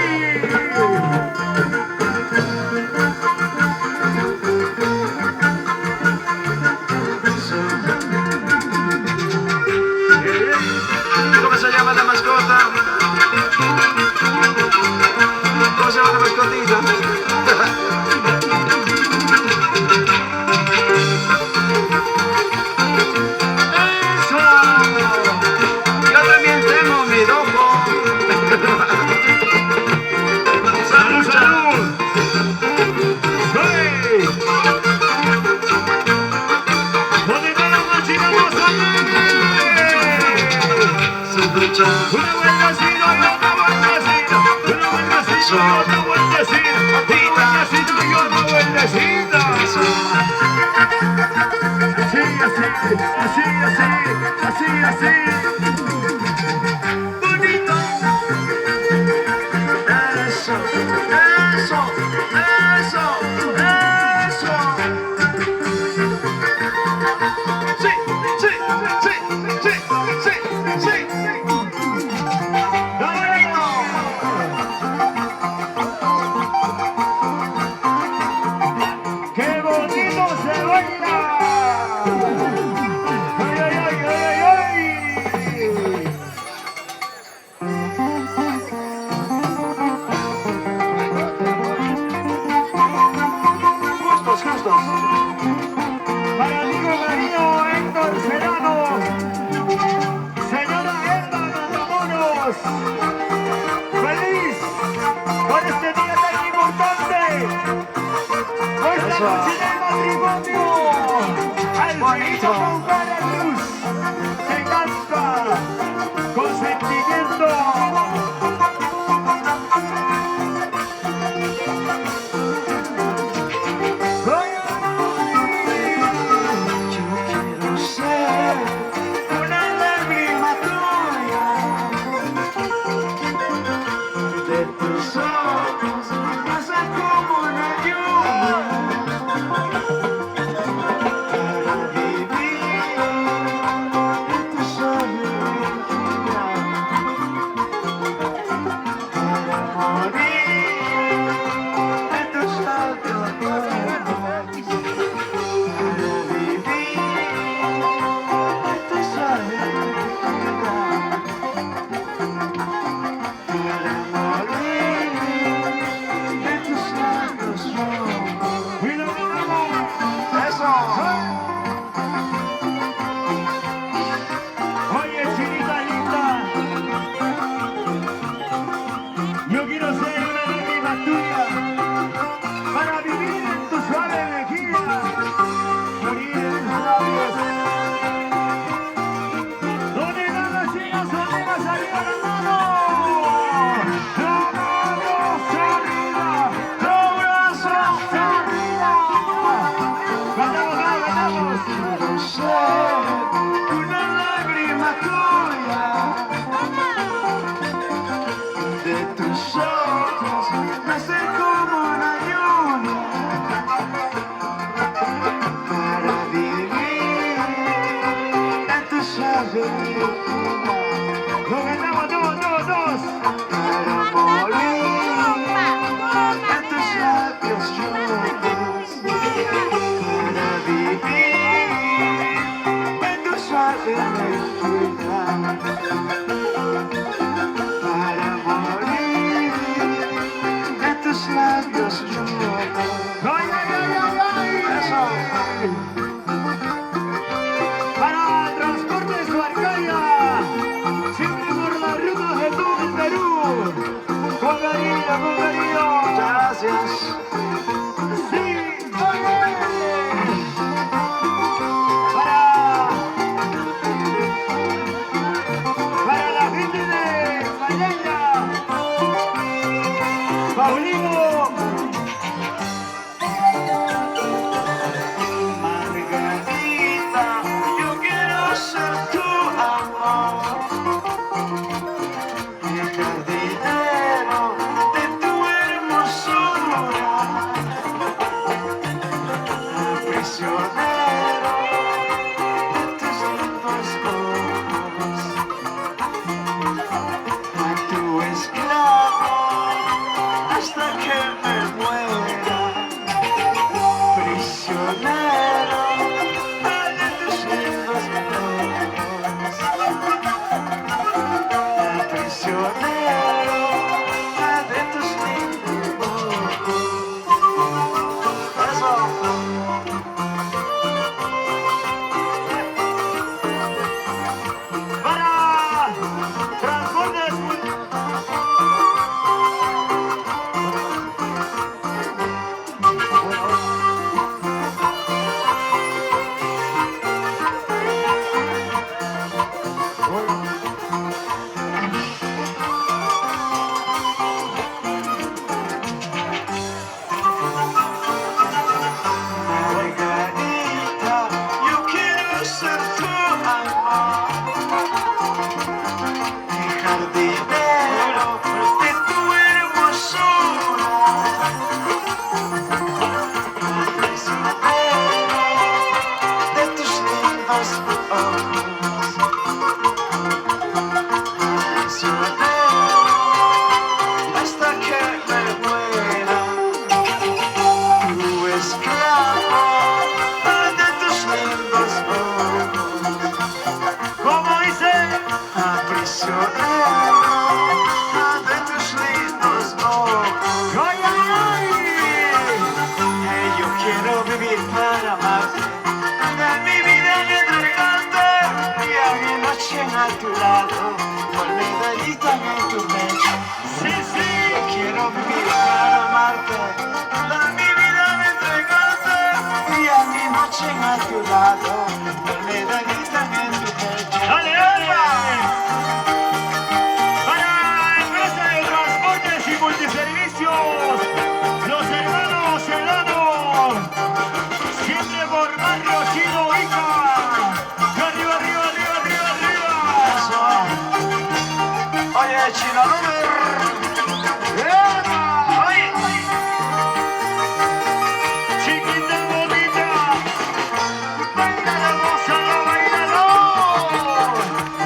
una vueltecita y otra vueltecita, una vueltecita y otra vueltecita, y otra vueltecita. Así, así, así, así, así, así. Bonito. Eso, eso, eso, eso. Sí, sí, sí, sí, sí, sí. ¡Qué bonito se baila! ¡Ay, ay, ay, ay, ay! Justos, justos. Para amigo Mario Héctor Serrano, señora Elba Matamoros, feliz por este día tan importante, por esta Eso. noche del matrimonio, al Bonito. con cara luz, que canta con sentimiento. Yo quiero ser una lágrima tuya, de tus ojos pasa como una lluvia, para vivir en tu sabiduría, para morir en tus labios rojos. Oye, chinita linda, yo quiero ser una lágrima tuya para vivir en tu suave mejilla, morir en tus labios. ¿Dónde están las chicas solteras? ¡Arriba las manos! ¡Las manos arriba! ¡Los brazos arriba! ¡Cantamos, cantamos! Quiero ser una lágrima tuya, de tus ojos nacer como una lluvia, para vivir en tu sabiduría, ¡Lo cantamos todos, todos, todos! para morir en tus labios rojos, para vivir en tu sabiduría, para morir en tus labios rojos. ¡Ay, ay, ay, ay, ay! Eso. Para Transportes Arcadia, siempre por las rutas de todo el Perú. Con cariño, con cariño. Gracias. Sí, oye. Para la gente de Valleja, Paulino. Margarita, yo quiero ser tu amor, el jardinero de tu hermosura, prisionero de tus lindos ojos, a tu esclavo hasta que me muera, prisionero de tus lindos ojos, prisionero de tus lindos ojos. Eso. Para Transportes. para amarte. De mi vida me entregaste y a mi noche a tu lado, con medallita en tu pecho. Sí, sí. Yo quiero vivir para amarte. De mi vida me entregaste y a mi noche a tu lado, con medallita en tu pecho. ¡Dale, dale! Para Empresa de Transportes y Multiservicios, los hermanos Serrano, siempre por Barrio Chino Ica. Arriba, arriba, arriba, arriba, arriba. Eso. Oye, Chino Lumer. Oye. Chiquita bonita, bailalo, gózalo, bailalo.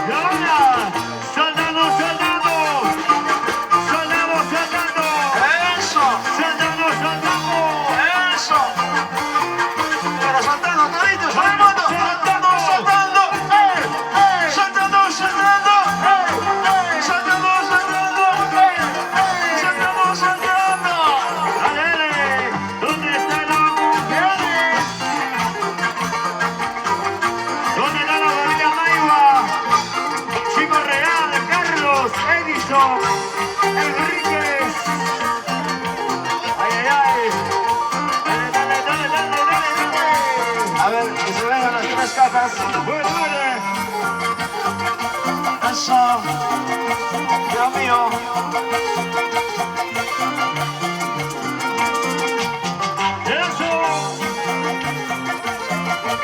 Y ahora, saltando, saltando, saltando, saltando, Eso. saltando, saltando. Eso. Pero saltando todito, todo el mundo. Saltando, saltando. Saltando, saltando. Saltando, saltando. Saltando, saltando. Dale, dale. ¿Dónde están las mujeres? ¿Dónde está la familia Maiva? Chico Real, Carlos, Edison, Enríquez. Ay, ay, ay. Dale, dale, dale, dale, dale, dale. A ver, que se vengan las tres cajas. Bueno, dale. Eso. Dios mío. Eso.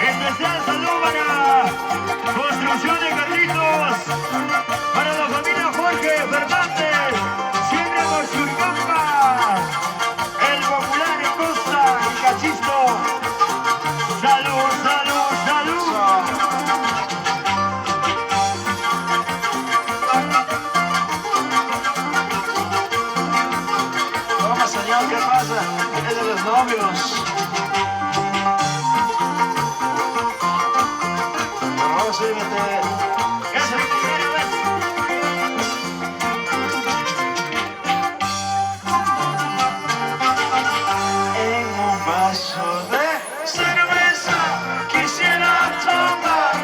Especial saludo para Construcción de Carlitos, para la familia Jorge Fernández, siempre con su campa, el popular en Costa y Cachisto. Salud, salud, salud. Vamos, señor, ¿qué pasa? Es de los novios. Por favor, síguete. Es la primera vez. En un vaso de cerveza quisiera tomar.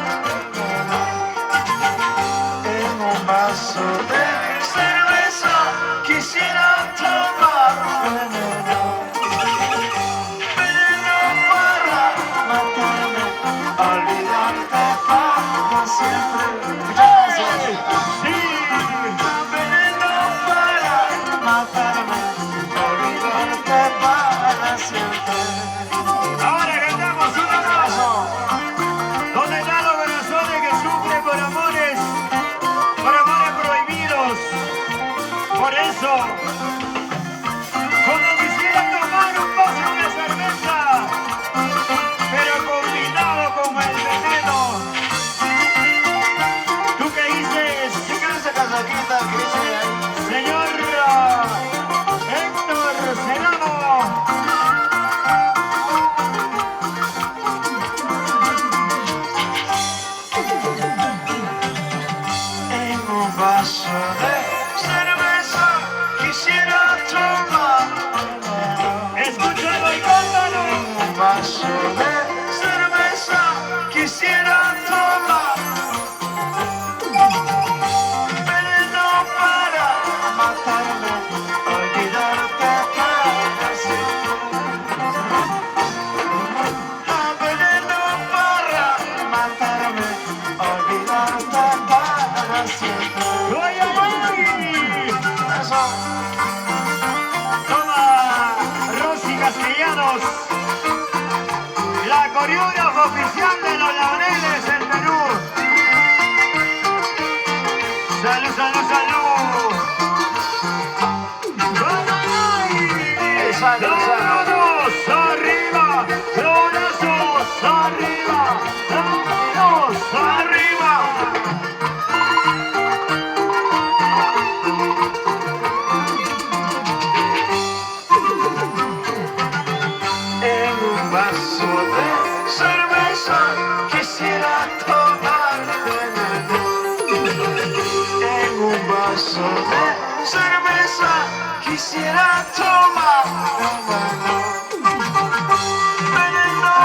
En un vaso de cerveza quisiera tomar. Veneno para matarme, olvidarte para siempre. Gracias. Sí. Veneno para matarme, olvidarte para siempre. Ahora cantamos una más. Eso. ¿Dónde están los corazones que sufren por amores prohibidos? Por eso, cuando quisiera tomar un vaso de cerveza, pero combinado con el veneno, ¿tú qué dices, ¿Qué quiere esa casaquita que dice ahí? señor Héctor Serrano? En un vaso de cerveza quisiera tomar. Escúchalo y cántalo. En un vaso de cerveza quisiera tomar. Veneno para matarme, olvidarte para siempre. Veneno para matarme, olvidarte para siempre. ¡Ay, ay, ay! Eso. Toma, Rosy Castellanos, la coreógrafa oficial de los Laureles en Perú. Salud, salud, salud. ¡Ay! Salud, salud. ¡Vámonos arriba! ¡Brazos arriba! ¡Vámonos arriba! En un vaso de cerveza quisiera tomar. En un vaso de cerveza quisiera tomar. Veneno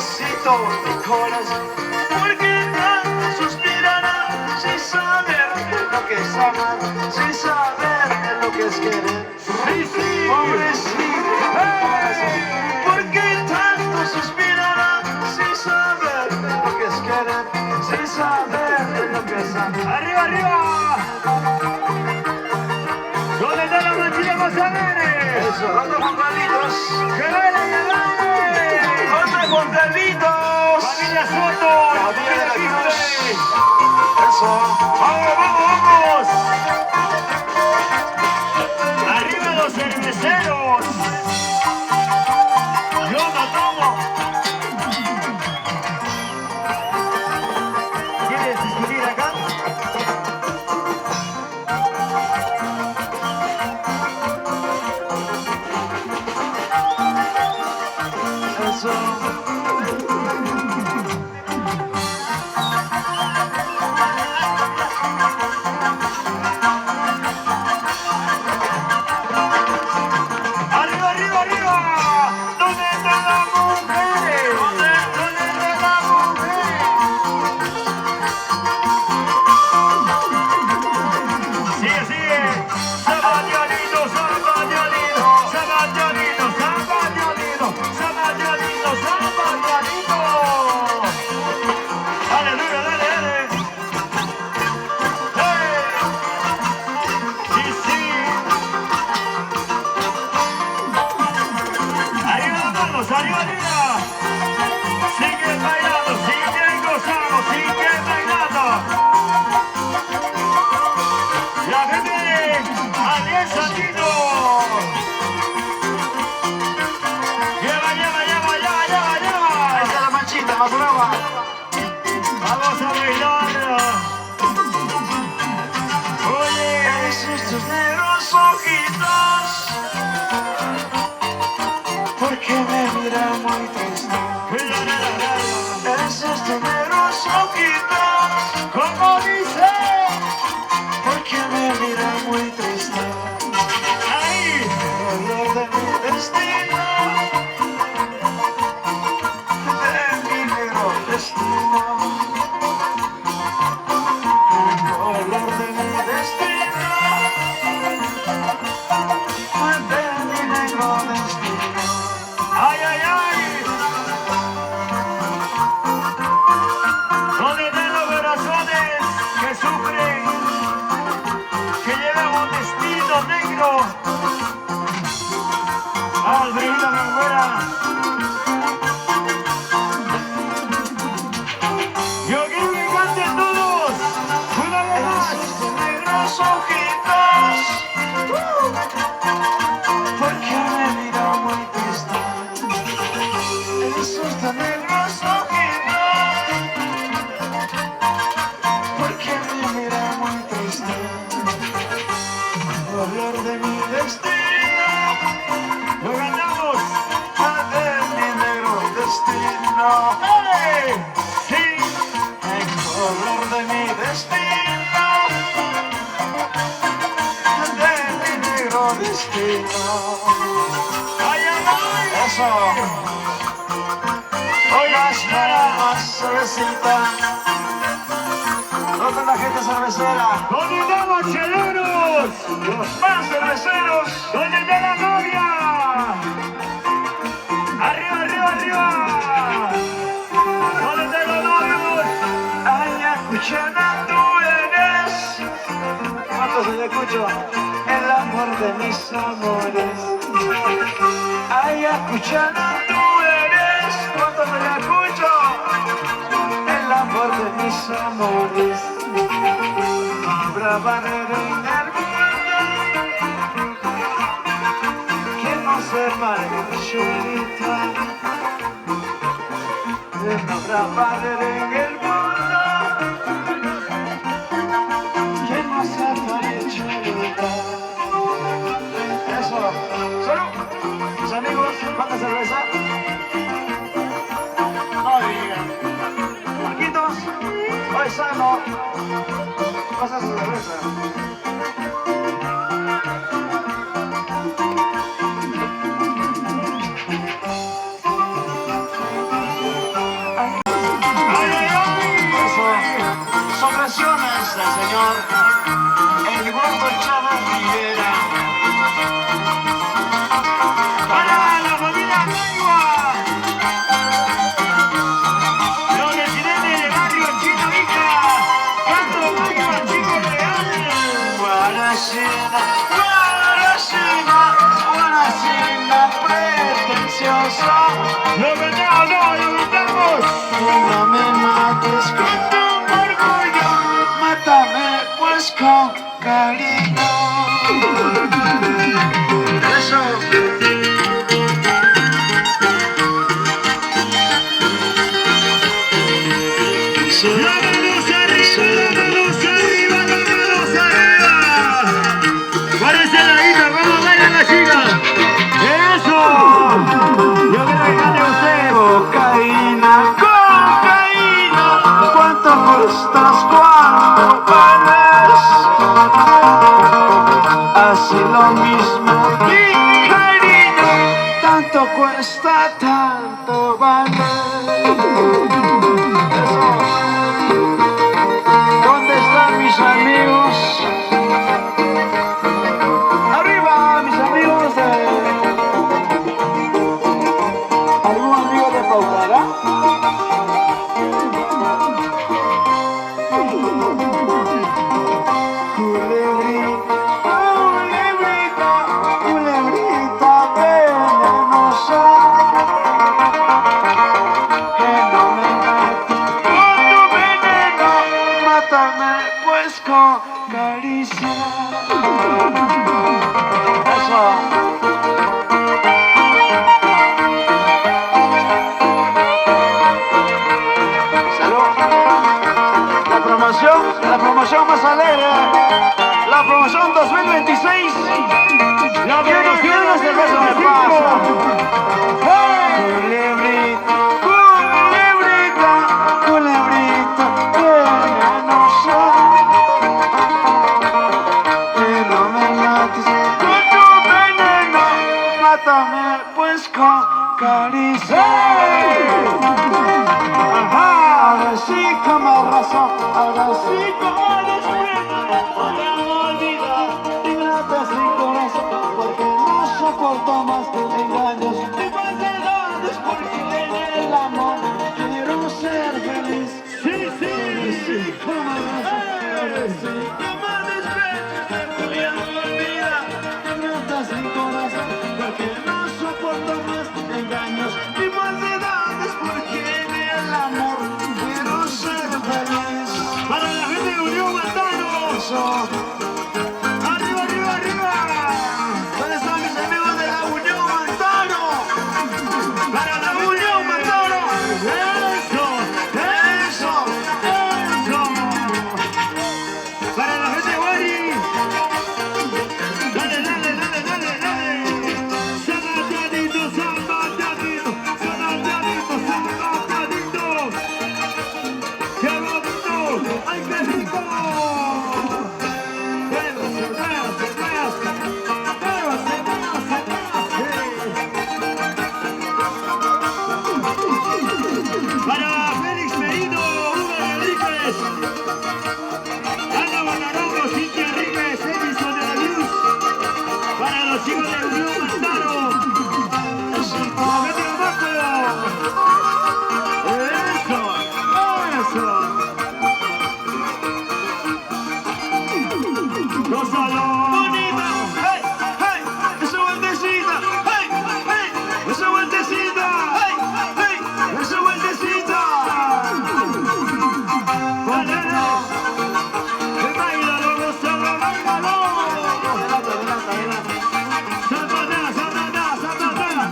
suavecito mi corazón. Porque tanto suspirará sin saber lo que es amar, sin saber lo que es querer. Pobrecito mi corazón. Porque tanto suspirará sin saber lo que es querer, sin saber lo que es amar. ¡Arriba, arriba! ¿Dónde está la manchita Mazaneres? Eso, ¿dónde Juan Carlitos? ¡Que baile, que baile! ¿Dónde Juan Carlitos? ¡Familia Soto! Familia de la Cruz. Eso. ¡Vamos, vamos, vamos! ¡Arriba los cerveceros! ¡Yo no tomo! ¿Quieres discutir acá? Eso. ¡Arriba, arriba, arriba! ¿Dónde están las mujeres? ¿Dónde están las mujeres? Sigue, sigue. Sabatianito, sabatianito, sabatianito, sabatianito, sabatianito, sabatianito. Dale, dale, dale, dale. ¡Hey! Sí, sí. Arriba las manos, arriba, arriba. Sigue bailando, sigue gozando, sigue bailando. La gente Ariel Santino. Lleva, lleva, lleva, lleva, lleva, Ahí lleva. está la manchita, más brava. Vamos a bailar. Oye, Esos tus negros ojitos, porque me mira muy triste. Esos tus negros ojitos, ¿cómo dice? porque me mira muy triste. Ahí. Color de mi destino, de mi negro destino. Color de mi destino, de mi negro destino. Ay, ay, ay. ¿Dónde están los corazones que sufren? Que llevan un destino negro. Albrita Manguera. Yo quiero que canten todos. Una vez más. Esos negros ojitos, porque me mira muy triste. Esos negros ojitos, porque me mira muy triste. Color de mi destino, Lo ganamos. de mi negro destino. ¡Hey! Sí. El color de mi destino, de mi negro destino. ¡Ay, ay, ay! Eso. Oiga, señora. Más cervecita. ¿Dónde está la gente cervecera? ¿Dónde estamos, cheleros? Los más cerveceros. ¿Dónde está la novia? ¡Arriba, arriba, arriba! ¿Dónde están los novios? Ayacuchana tú eres. ¿Cuántos Ayacucho? El amor de mis amores. Ayacuchana tú eres. ¿Cuántos Ayacucho? El amor de mis amores. No habrá barrera en el mundo que no separe de Cholita. No habrá barrera en el mundo que no separe de Cholita. Eso. Salud. Mis amigos, ¿cuánta cerveza? No digan. Marquitos, hoy sano. Pasa su cerveza. venenoso. Lo vendemos, no, lo vendemos. No me mates con orgullo, mátame pues con cariño. Eso. La manos arriba, la manos arriba. Parece la hija, ¿cómo baila la chica? ¡Eso! Yo creo que gane usted. Cocaína, cocaína, ¿cuánto costas, cuánto vales? Así lo mismo, mi cariño, tanto cuesta, tanto vale. Eso. ¿Dónde están mis amigos? Arriba, mis amigos de... ¿Algún amigo de Paucara? Culebrita, culebrita, culebrita venenosa, que no me mate con tu veneno, mátame pues con caricia. Eso. La promoción más alegre, la promoción 2026. La promoción no se me pasa. Culebrita, culebrita, culebrita, venenosa, que no me mates con tu veneno, mátame pues con caricia. Ahora sí como razón, ahora sí como despierto, voy a olvidar, ingrata sin corazón, porque no soporto más engaños y falsedades, porque en el amor quiero ser feliz. Sí, sí. Ahora sí como razón, ahora sí como despierto, voy a olvidar, ingrata sin corazón, porque no soporto más engaños y falsedades, porque en el amor quiero ser feliz. Para la gente de Unión Mantano. Eso. Arriba, arriba, arriba. ¿Dónde están mis amigos de la Unión Mantano? Para la Unión Mantano. Eso, Eso. eso. Para la gente de Guari. Dale, dale, dale, dale, dale. Zapateadito, zapateadito, zapateadito, zapateadito. ¡Qué bonito! ¡Ay, qué rico! ¡Muévase, muévase, muévase! ¡Muévase, muévase, muévase! Para Félix Merino, Hugo Rodríguez, Ana Balarón, Cintia Ríguez, Edison de la Luz. Para los chicos de Unión Mantano. ¡La gente de Maco! ¡Eso! ¡Eso! ¡Gózalo! Bonita. ¡Hey! ¡Hey! ¡Esa vueltecita! ¡Hey! ¡Hey! ¡Esa vueltecita! ¡Hey! ¡Hey! ¡Esa vueltecita! ¡Bailalo! ¡Bailalo, gózalo, bailalo! Adelante, adelante, adelante. ¡Zapatea, zapatea, zapatea!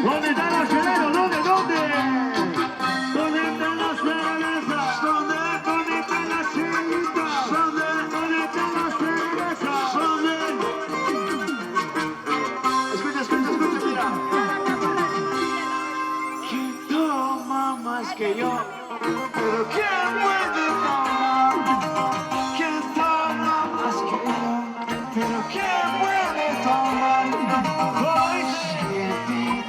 ¿Dónde están los cheleros? ¿Dónde? ¿Dónde? ¿Dónde están las cervezas? ¿Dónde? ¿Dónde están las chelitas? ¿Dónde? ¿Dónde están las cervezas? ¿Dónde? Escucha, escucha, escucha, mira. ¿Quién toma más que yo? Pero ¿quién puede tomar? ¿Quién toma más que yo? Pero ¿quién puede tomar? Hoy si pide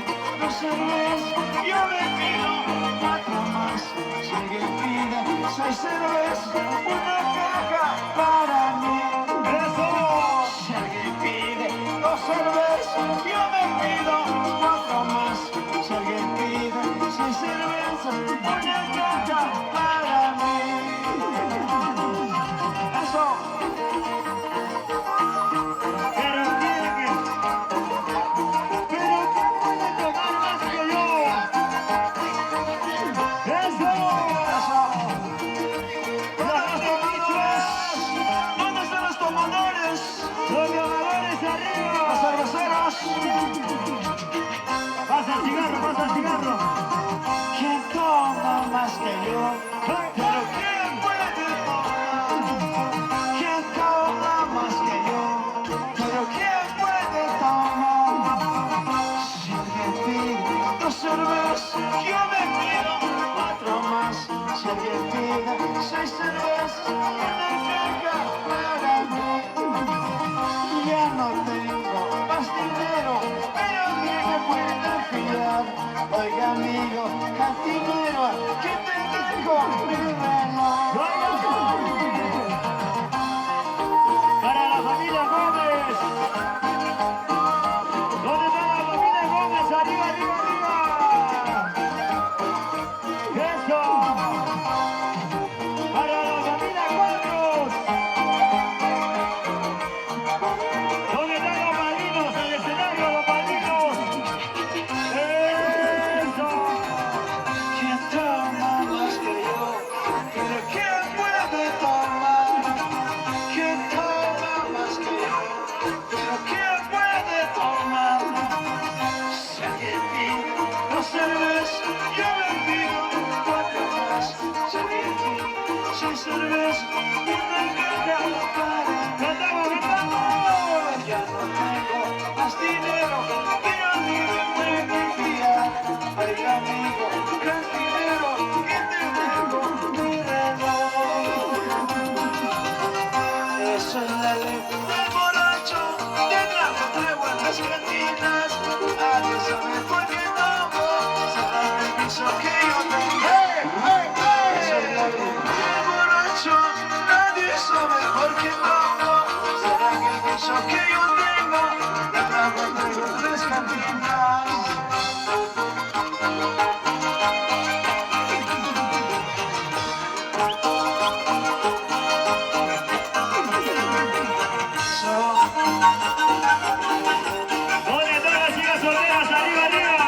dos cervezas, yo me pido cuatro más. Si alguien pide seis cervezas, una caja para mí. ¡Eso! Si alguien pide dos cervezas, yo me pido cuatro más. Si alguien pide seis cervezas, una caja para mí. serás una carga para mí. Ya no tengo más dinero, pero que me pueda fiar. Oiga amigo, cantinero, que te tengo mi reloj. Para la familia Gómez. ¿Dónde está la familia Gómez? Arriba, arriba, arriba. Eso. Para la familia Cuadros. ¿Dónde están los padrinos? El escenario, los padrinos. Eso. ¿Quién toma más que yo? Pero ¿quién puede tomar? ¿Quién toma más que yo? Pero ¿quién puede tomar? Si alguien pide dos cervezas, yo me pido cuatro más. Si alguien pide seis cervezas, una caja para mí. ¡Cantamos, cantamos! Ya no tengo más dinero, pero ni me puedo fiar. Ay, amigo, cantinero, que te tengo mi reloj. Eso es la ley del borracho, que trago traigo en las cantinas. Nadie sabe por qué tomo, será el piso que yo tengo. Eso es la ley del borracho, nadie sabe por qué tomo, será el piso que yo tengo. Que trago traigo en las cantinas. ¿Dónde están las chicas solteras? Arriba, arriba.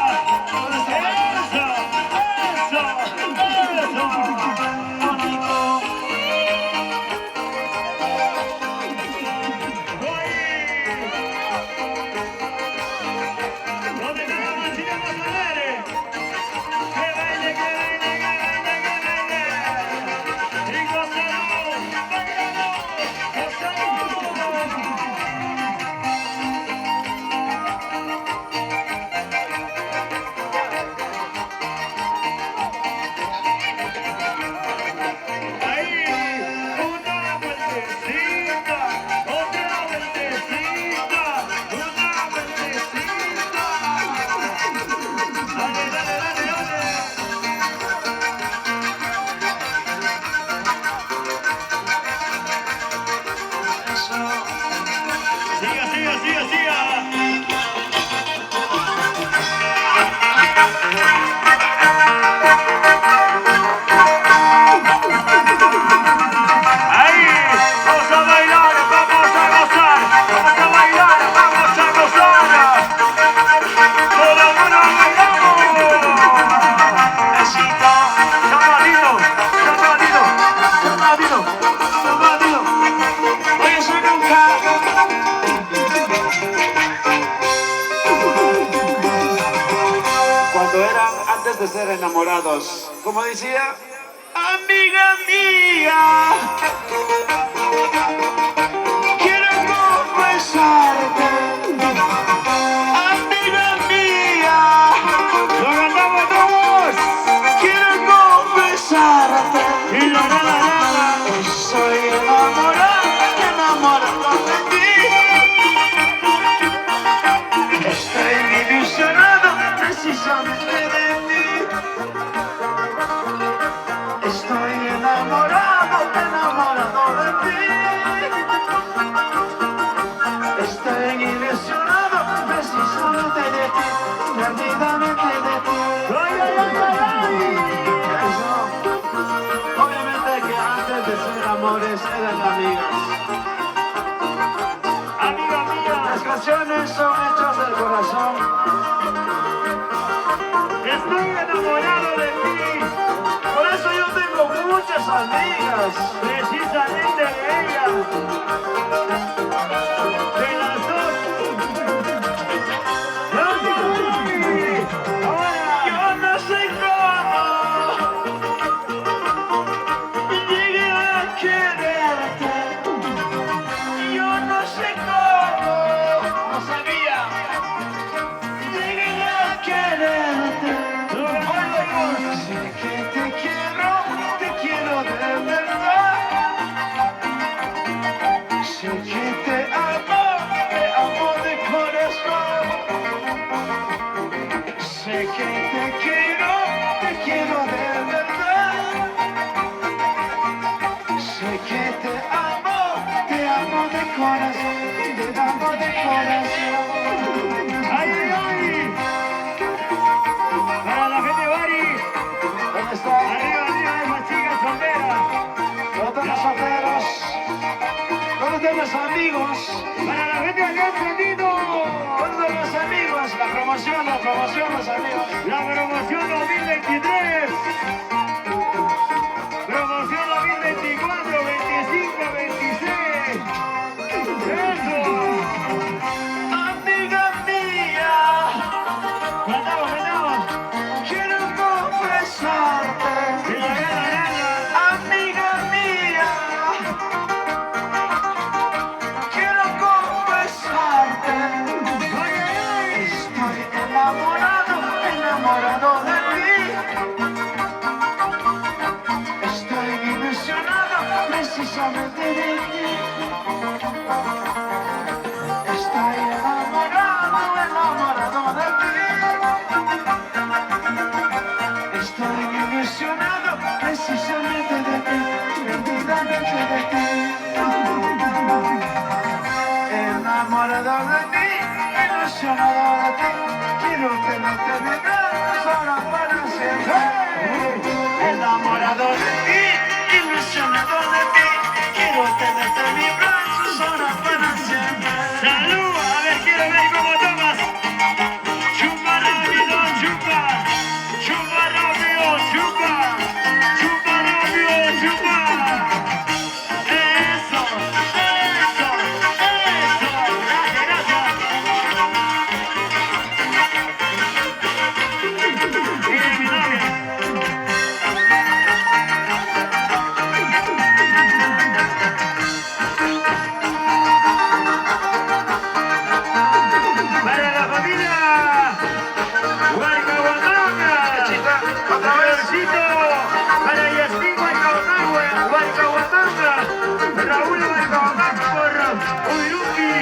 Eso, eso, eso. ¿Dónde están las chicas más alegres? ¡Que baile, que baile, que baile, que baile! ¡Y gozamos, bailamos, gozamos! Ahí, una vueltecita, otra vueltecita, una vueltecita. Dale, dale, dale, dale. Siga, siga, siga, siga. Ahí, vamos a bailar, vamos a gozar, vamos a bailar, vamos a gozar. Todo el mundo bailamos. Besito, Chapadito, chapadito, chapadito, chapadito. oye, soy nunca. Cuando eran antes de ser enamorados, como decía, amiga mía, quiero confesarte, amiga mía, Lo cantamos todos. quiero confesarte, Y la la. soy enamorado de ti. Estoy ilusionado precisamente de ti. Estoy enamorado de ti. Estoy ilusionado precisamente de ti. Perdidamente de ti. ¡Ay, ay, ay, ay, ay! Eso, obviamente que antes de ser amores eran amigas. Amiga mía, Las canciones son hechas del corazón. estoy enamorado de ti, Por eso yo tengo muchas amigas. precisamente de ella. De las dos. ¡Ay! Ahora, Yo no sé cómo llegué a quererte. Yo no sé cómo, no sabía. Llegué a quererte. lo cantamos. Sé que te quiero de verdad. sé que te amo de corazón, te amo de corazón. ¡Ay, ay, ay! Para la gente de Bari, ¿Dónde está? arriba, arriba, esa chica soltera. ¿Dónde los solteros? ¿Dónde están los amigos? Para la gente de Argentino, ¿Dónde están los amigos? La promoción, los amigos. la promoción 2023. Promoción 2024, 25, 26. ¡Eso! Amiga mía, ¡Cantamos, cantamos! quiero confesarte. ¡Que la gana! Amiga mía, quiero confesarte. ¡Ay, ay, ay! Estoy enamorado de ti. Estoy ilusionado precisamente de ti. Estoy enamorado de ti. Estoy ilusionado precisamente de ti, perdidamente de ti. Enamorado de ti, ilusionado de ti, quiero tenerte en mi brazo ahora para siempre. Enamorado de ti, ilusionado de ti, quiero tenerte en mi brazo ahora para siempre. ¡Salud! A ver, quiero ver cómo tomas. Chupa rápido, chupa. Chupa rápido, chupa. Chupa rápido, chupa. Eso, eso, eso. Gracias, gracias. Miren mi novia. Para la familia Huarcahuatanga, Chita, otra vez. Florcito, para Yasmín Huarcahuatanga, Raúl Huarcahuatanga por Uirumpi,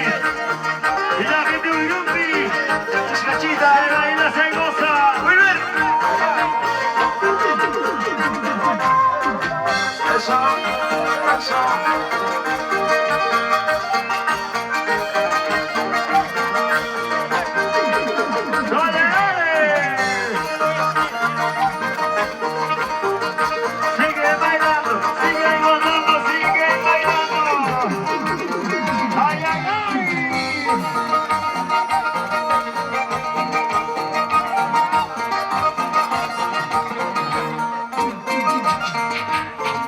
y la gente de Uirumpi, Chita, se baila, se goza. muy bien. Eso, eso. ¡Dale, dale! Sigue bailando, sigue gozando, sigue bailando. ¡Ay, ay, ay!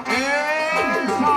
¡Eso!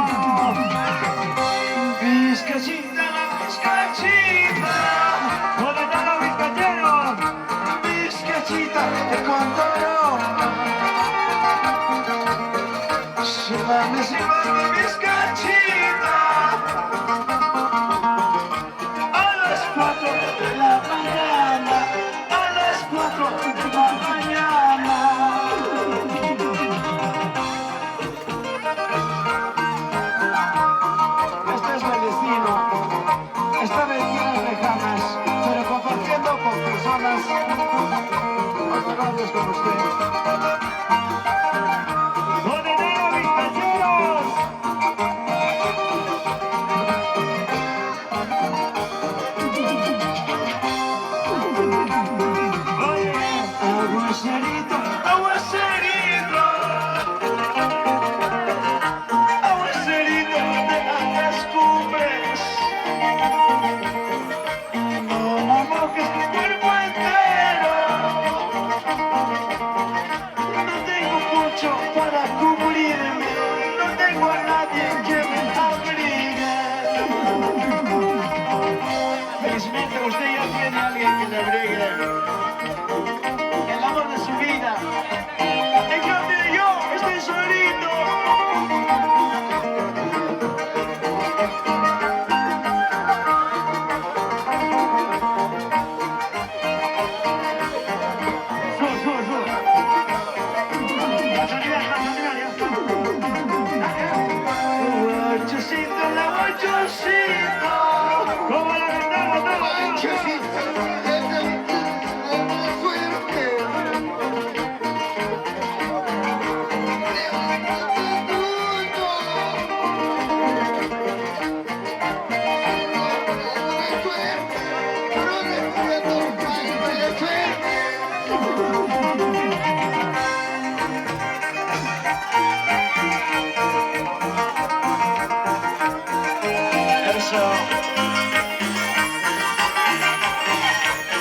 Eso.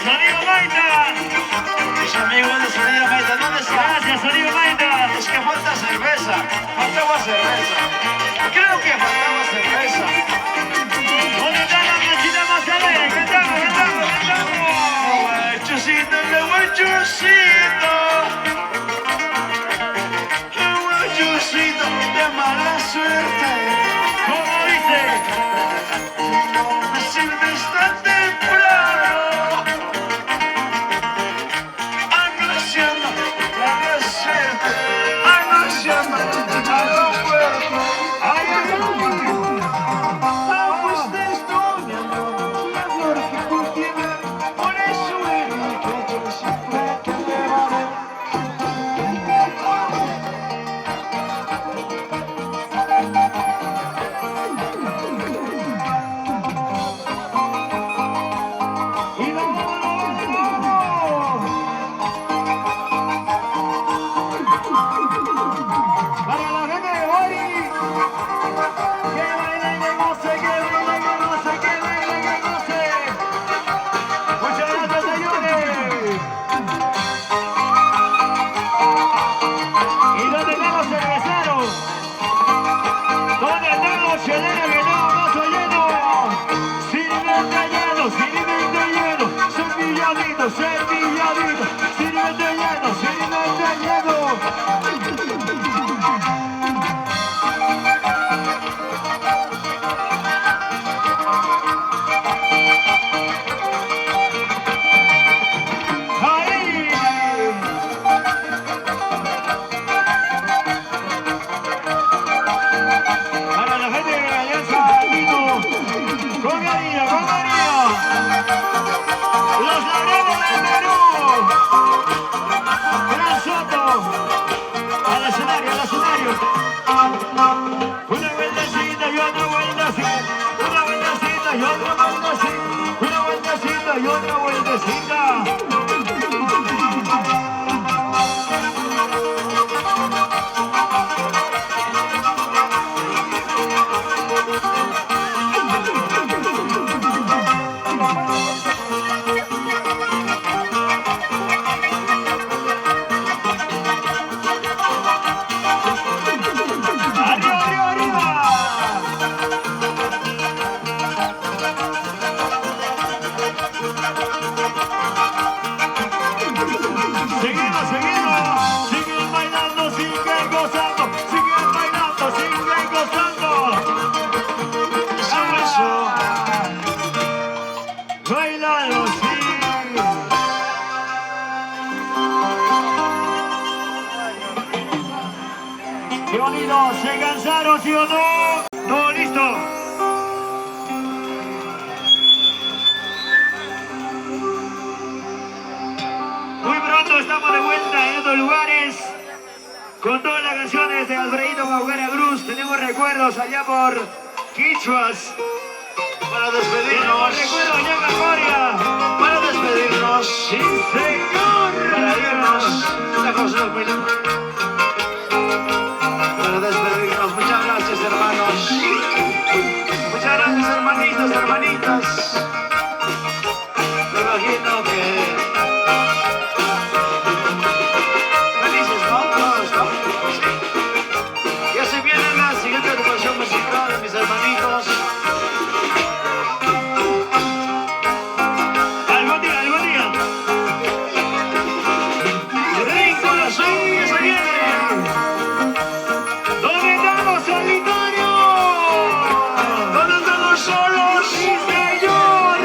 Sonido Maita. Mis amigos de Sonido Maita, ¿dónde están? Gracias, Sonido Maita. Es que falta cerveza. Faltaba cerveza. Creo que faltaba cerveza. ¿Dónde está la flechita más alegre? Cantamos, cantamos, cantamos. Guachusito, que guachusito. Que guachusito de mala suerte. ¿Cómo dice? No me sirves tan temprano. Anunciando la suerte. Anunciando a los cuerpos. ¡Ay, ay, ay! Pues de esto, mi amor, la flor que cultiva, por eso eres que yo siempre te llevaré. ¡Y vamos, vamos, vamos! Para la gente de Bori, que baile y que goce, que baile y que goce, que baile y que goce. Muchas gracias, señores. ¿Y dónde están los cerveceros? ¿Dónde están los cheleros que tengo vaso lleno? Sirvete lleno, sirvete lleno, servilladito, servilladito, sirvete lleno, sirvete lleno. ¡Ahí! Para la gente de Alianza Andino, con cariño, con cariño. Los Laredos del Perú. Gran Soto. Al escenario, al escenario. Una vueltecita y otra vueltecita. Una vueltecita y otra vueltecita. Una vueltecita y otra vueltecita. ¡Arriba, arriba, arriba! Seguimos, seguimos. Siguen bailando, siguen gozando. Siguen bailando, siguen gozando. Eso. Bailando, sí. Qué bonito. ¿Se cansaron, sí o no? Todo listo. Muy pronto estamos de vuelta en otros lugares con todas las canciones de Alfredito Maugara Cruz. Tenemos recuerdos allá por Quichuas. Para Tenemos despedirnos. recuerdos allá en Memoria. Para despedirnos. ¡Sí, señor! Para irnos. Lejos los minutos. Para despedirnos. Muchas gracias, hermanos. Muchas gracias, hermanitos, hermanitas. Me imagino que felices, ¿no? Todos, ¿no? Sí. Ya se viene la siguiente agrupación musical de mis hermanitos. Algún día, algún día. ¡Ring corazón! ¡Que se viene! ¿Dónde estamos, solitarios? ¿Dónde estamos solos? ¡Sí, señor!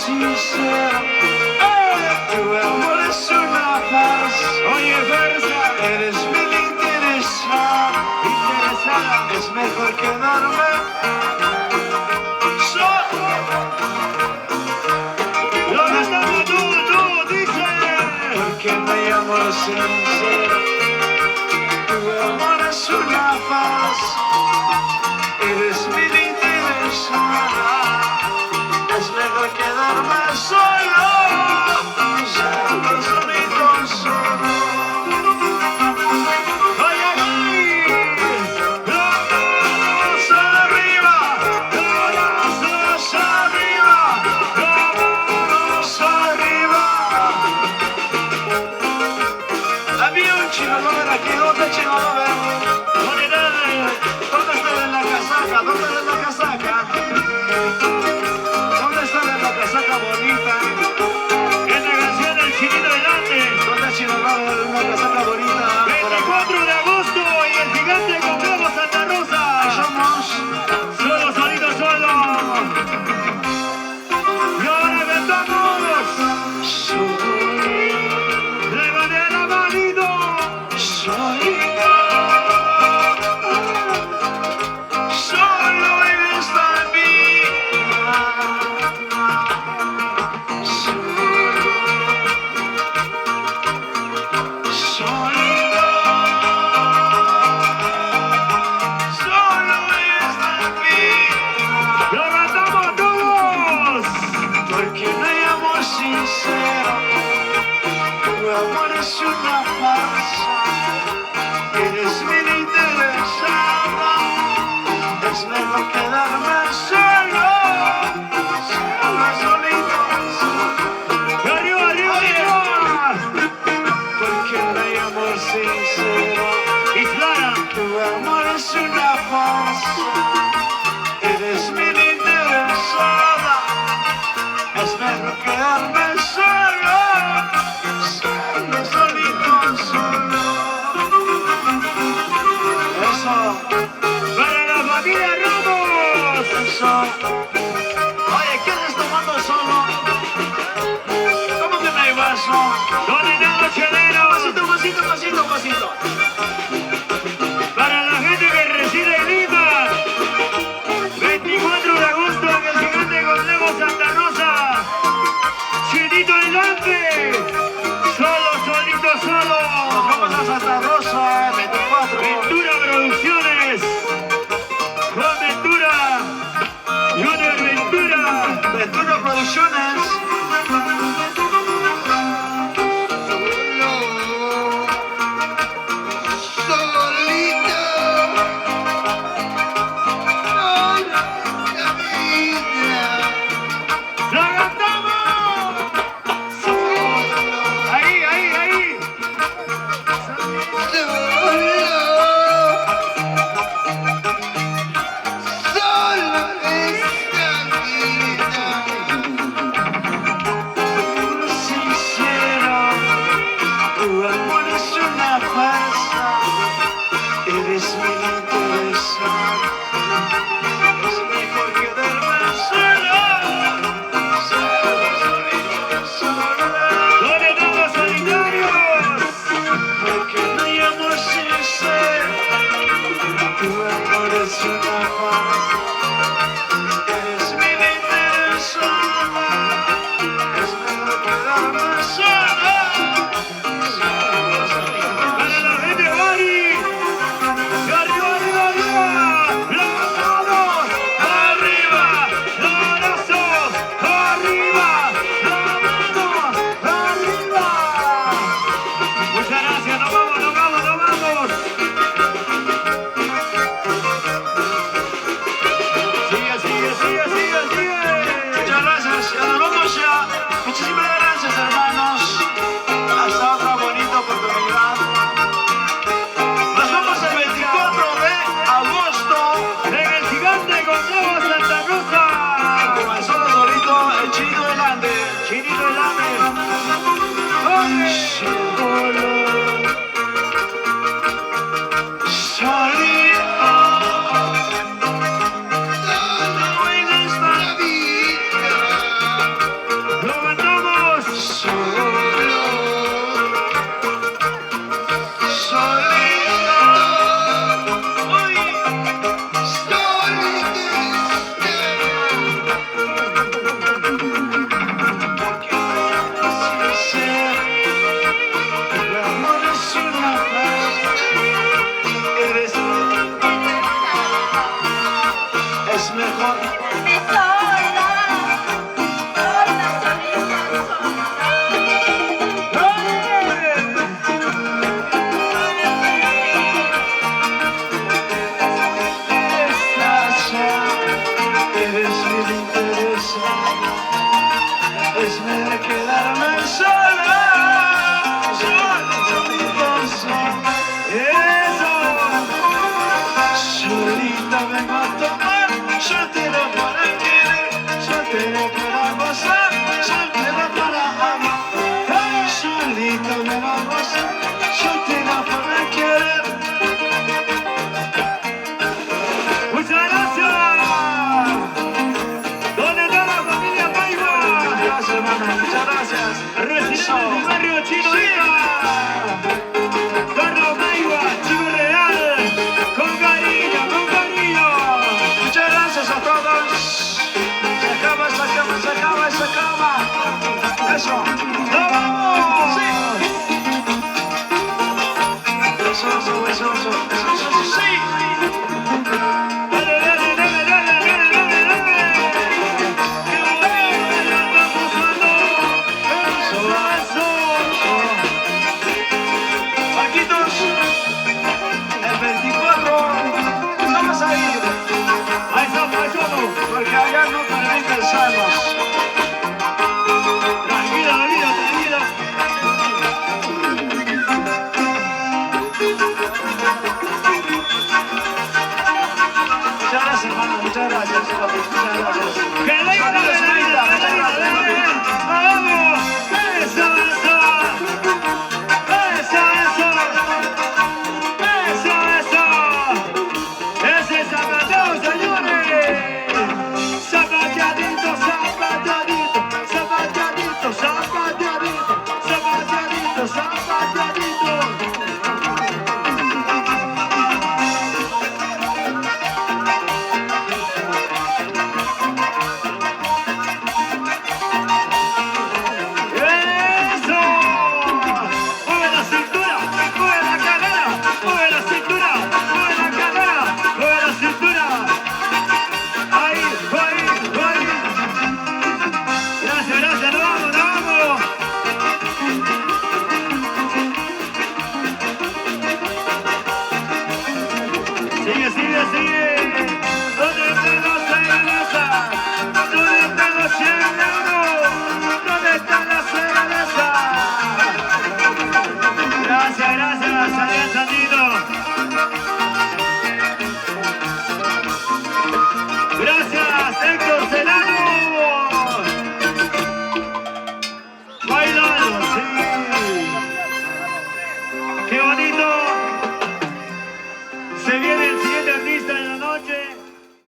sincero. Tu amor es una farsa. Oye, fuerza. Eres bien interesada. Es mejor quedarme solo. Lo cantamos tú, dice. Porque no hay amor sincero. Tu amor es una farsa. Eres bien interesada. Es mejor quedarme solo. Solo, solito, solo. Oye, Vamos arriba. Vamos arriba. Vamos arriba. Había un chino lover aquí. ¿Dónde chino lover? ¿Dónde está en la casaca? ¿Dónde está en la casaca? ¿Dónde está en la casaca bonita? esta canción del Chinito Delante. ¿Dónde chino lover? Una casaca bonita. Por acá. 24 de agosto y el gigante con Globo Santa Rosa. Somos. Solo, solito, solo. Y ahora cantamos. Levante la manito. Soy solo en esta vida. Solo en esta vida. Lo cantamos todos. Porque no hay amor sincero. Tu amor es una farsa. Eres bien interesada. Es mejor quedarme solo. Solo, solito, solo. Arriba, arriba, arriba. Porque no hay amor sincero. Y Clara. Tu amor es una farsa. Eres bien interesada. Es mejor quedarme solo. Solo, solito, solo. Eso, Para la familia Ramos. eso. Oye, ¿qué estás tomando solo? ¿Cómo que no hay vaso? ¿Dónde están los cheleros? Vasito. Para la gente que reside en Lima. 24 de agosto en el gigante con Globo Santa Rosa. Chinito Delante. Solo, solito, solo. Vamos a Santa Rosa, 24. Ventura Producciones. Juan Ventura. Junior Ventura. Ventura Producciones. ¡Lo cantamos! Ahí, ahí, ahí. Sincero, tu amor es una farsa. Eres bien interesada. Es mejor quedarme solo. Solo, solito, solo. ¿Dónde están los solitarios? Porque no hay amor sincero. Tu amor es una farsa. Eres bien interesada. Es mejor quedarme solo. Solo, solito, Para la mejor. Eres mi interesa, es de quedarme sola, solito, solita vengo a tomar, soltero para querer, soltero para gozar, soltero para amar, solito vengo a gozar, soltero para querer. Muchas gracias. ¿Dónde está la familia Paiva? Gracias, hermano, muchas gracias. Residentes del barrio Chino Villa. Carlos Paiva, Chico Real. Con cariño, con cariño. Muchas gracias a todos. Se acaba, se acaba, se acaba, se acaba. Eso. ¡Vamos! Sí. Eso, sí. Dale, dale, dale, dale, dale, dale, dale. ¡Qué bonito! ¡Ya estamos dando! ¡Eso! Marquitos, el 24 vamos a ir, Ahí estamos, ahí estamos. porque allá no permiten sanos. Tranquila, tranquila, tranquila. Muchas gracias, hermano, muchas gracias. Muchas gracias. ¡Que le Saludos, Rita, muchas gracias, papi. ¡Vamos! ¡Eso, eso! ¡Eso, eso! ¡Eso, eso! ¡Ese es Zapateo, señores! ¡Zapateadito, zapateadito! ¡Zapateadito, zapateadito! ¡Zapateadito, zapateadito! ¡Eso! ¡Mueve la cintura! ¡Mueve la cadera! ¡Mueve la cintura! ¡Mueve la cadera! ¡Mueve la cintura! ¡Ahí! ¡Ahí! ¡Ahí! ¡Gracias, gracias! ¡Nos vamos, nos vamos! Sigue, sigue, sigue.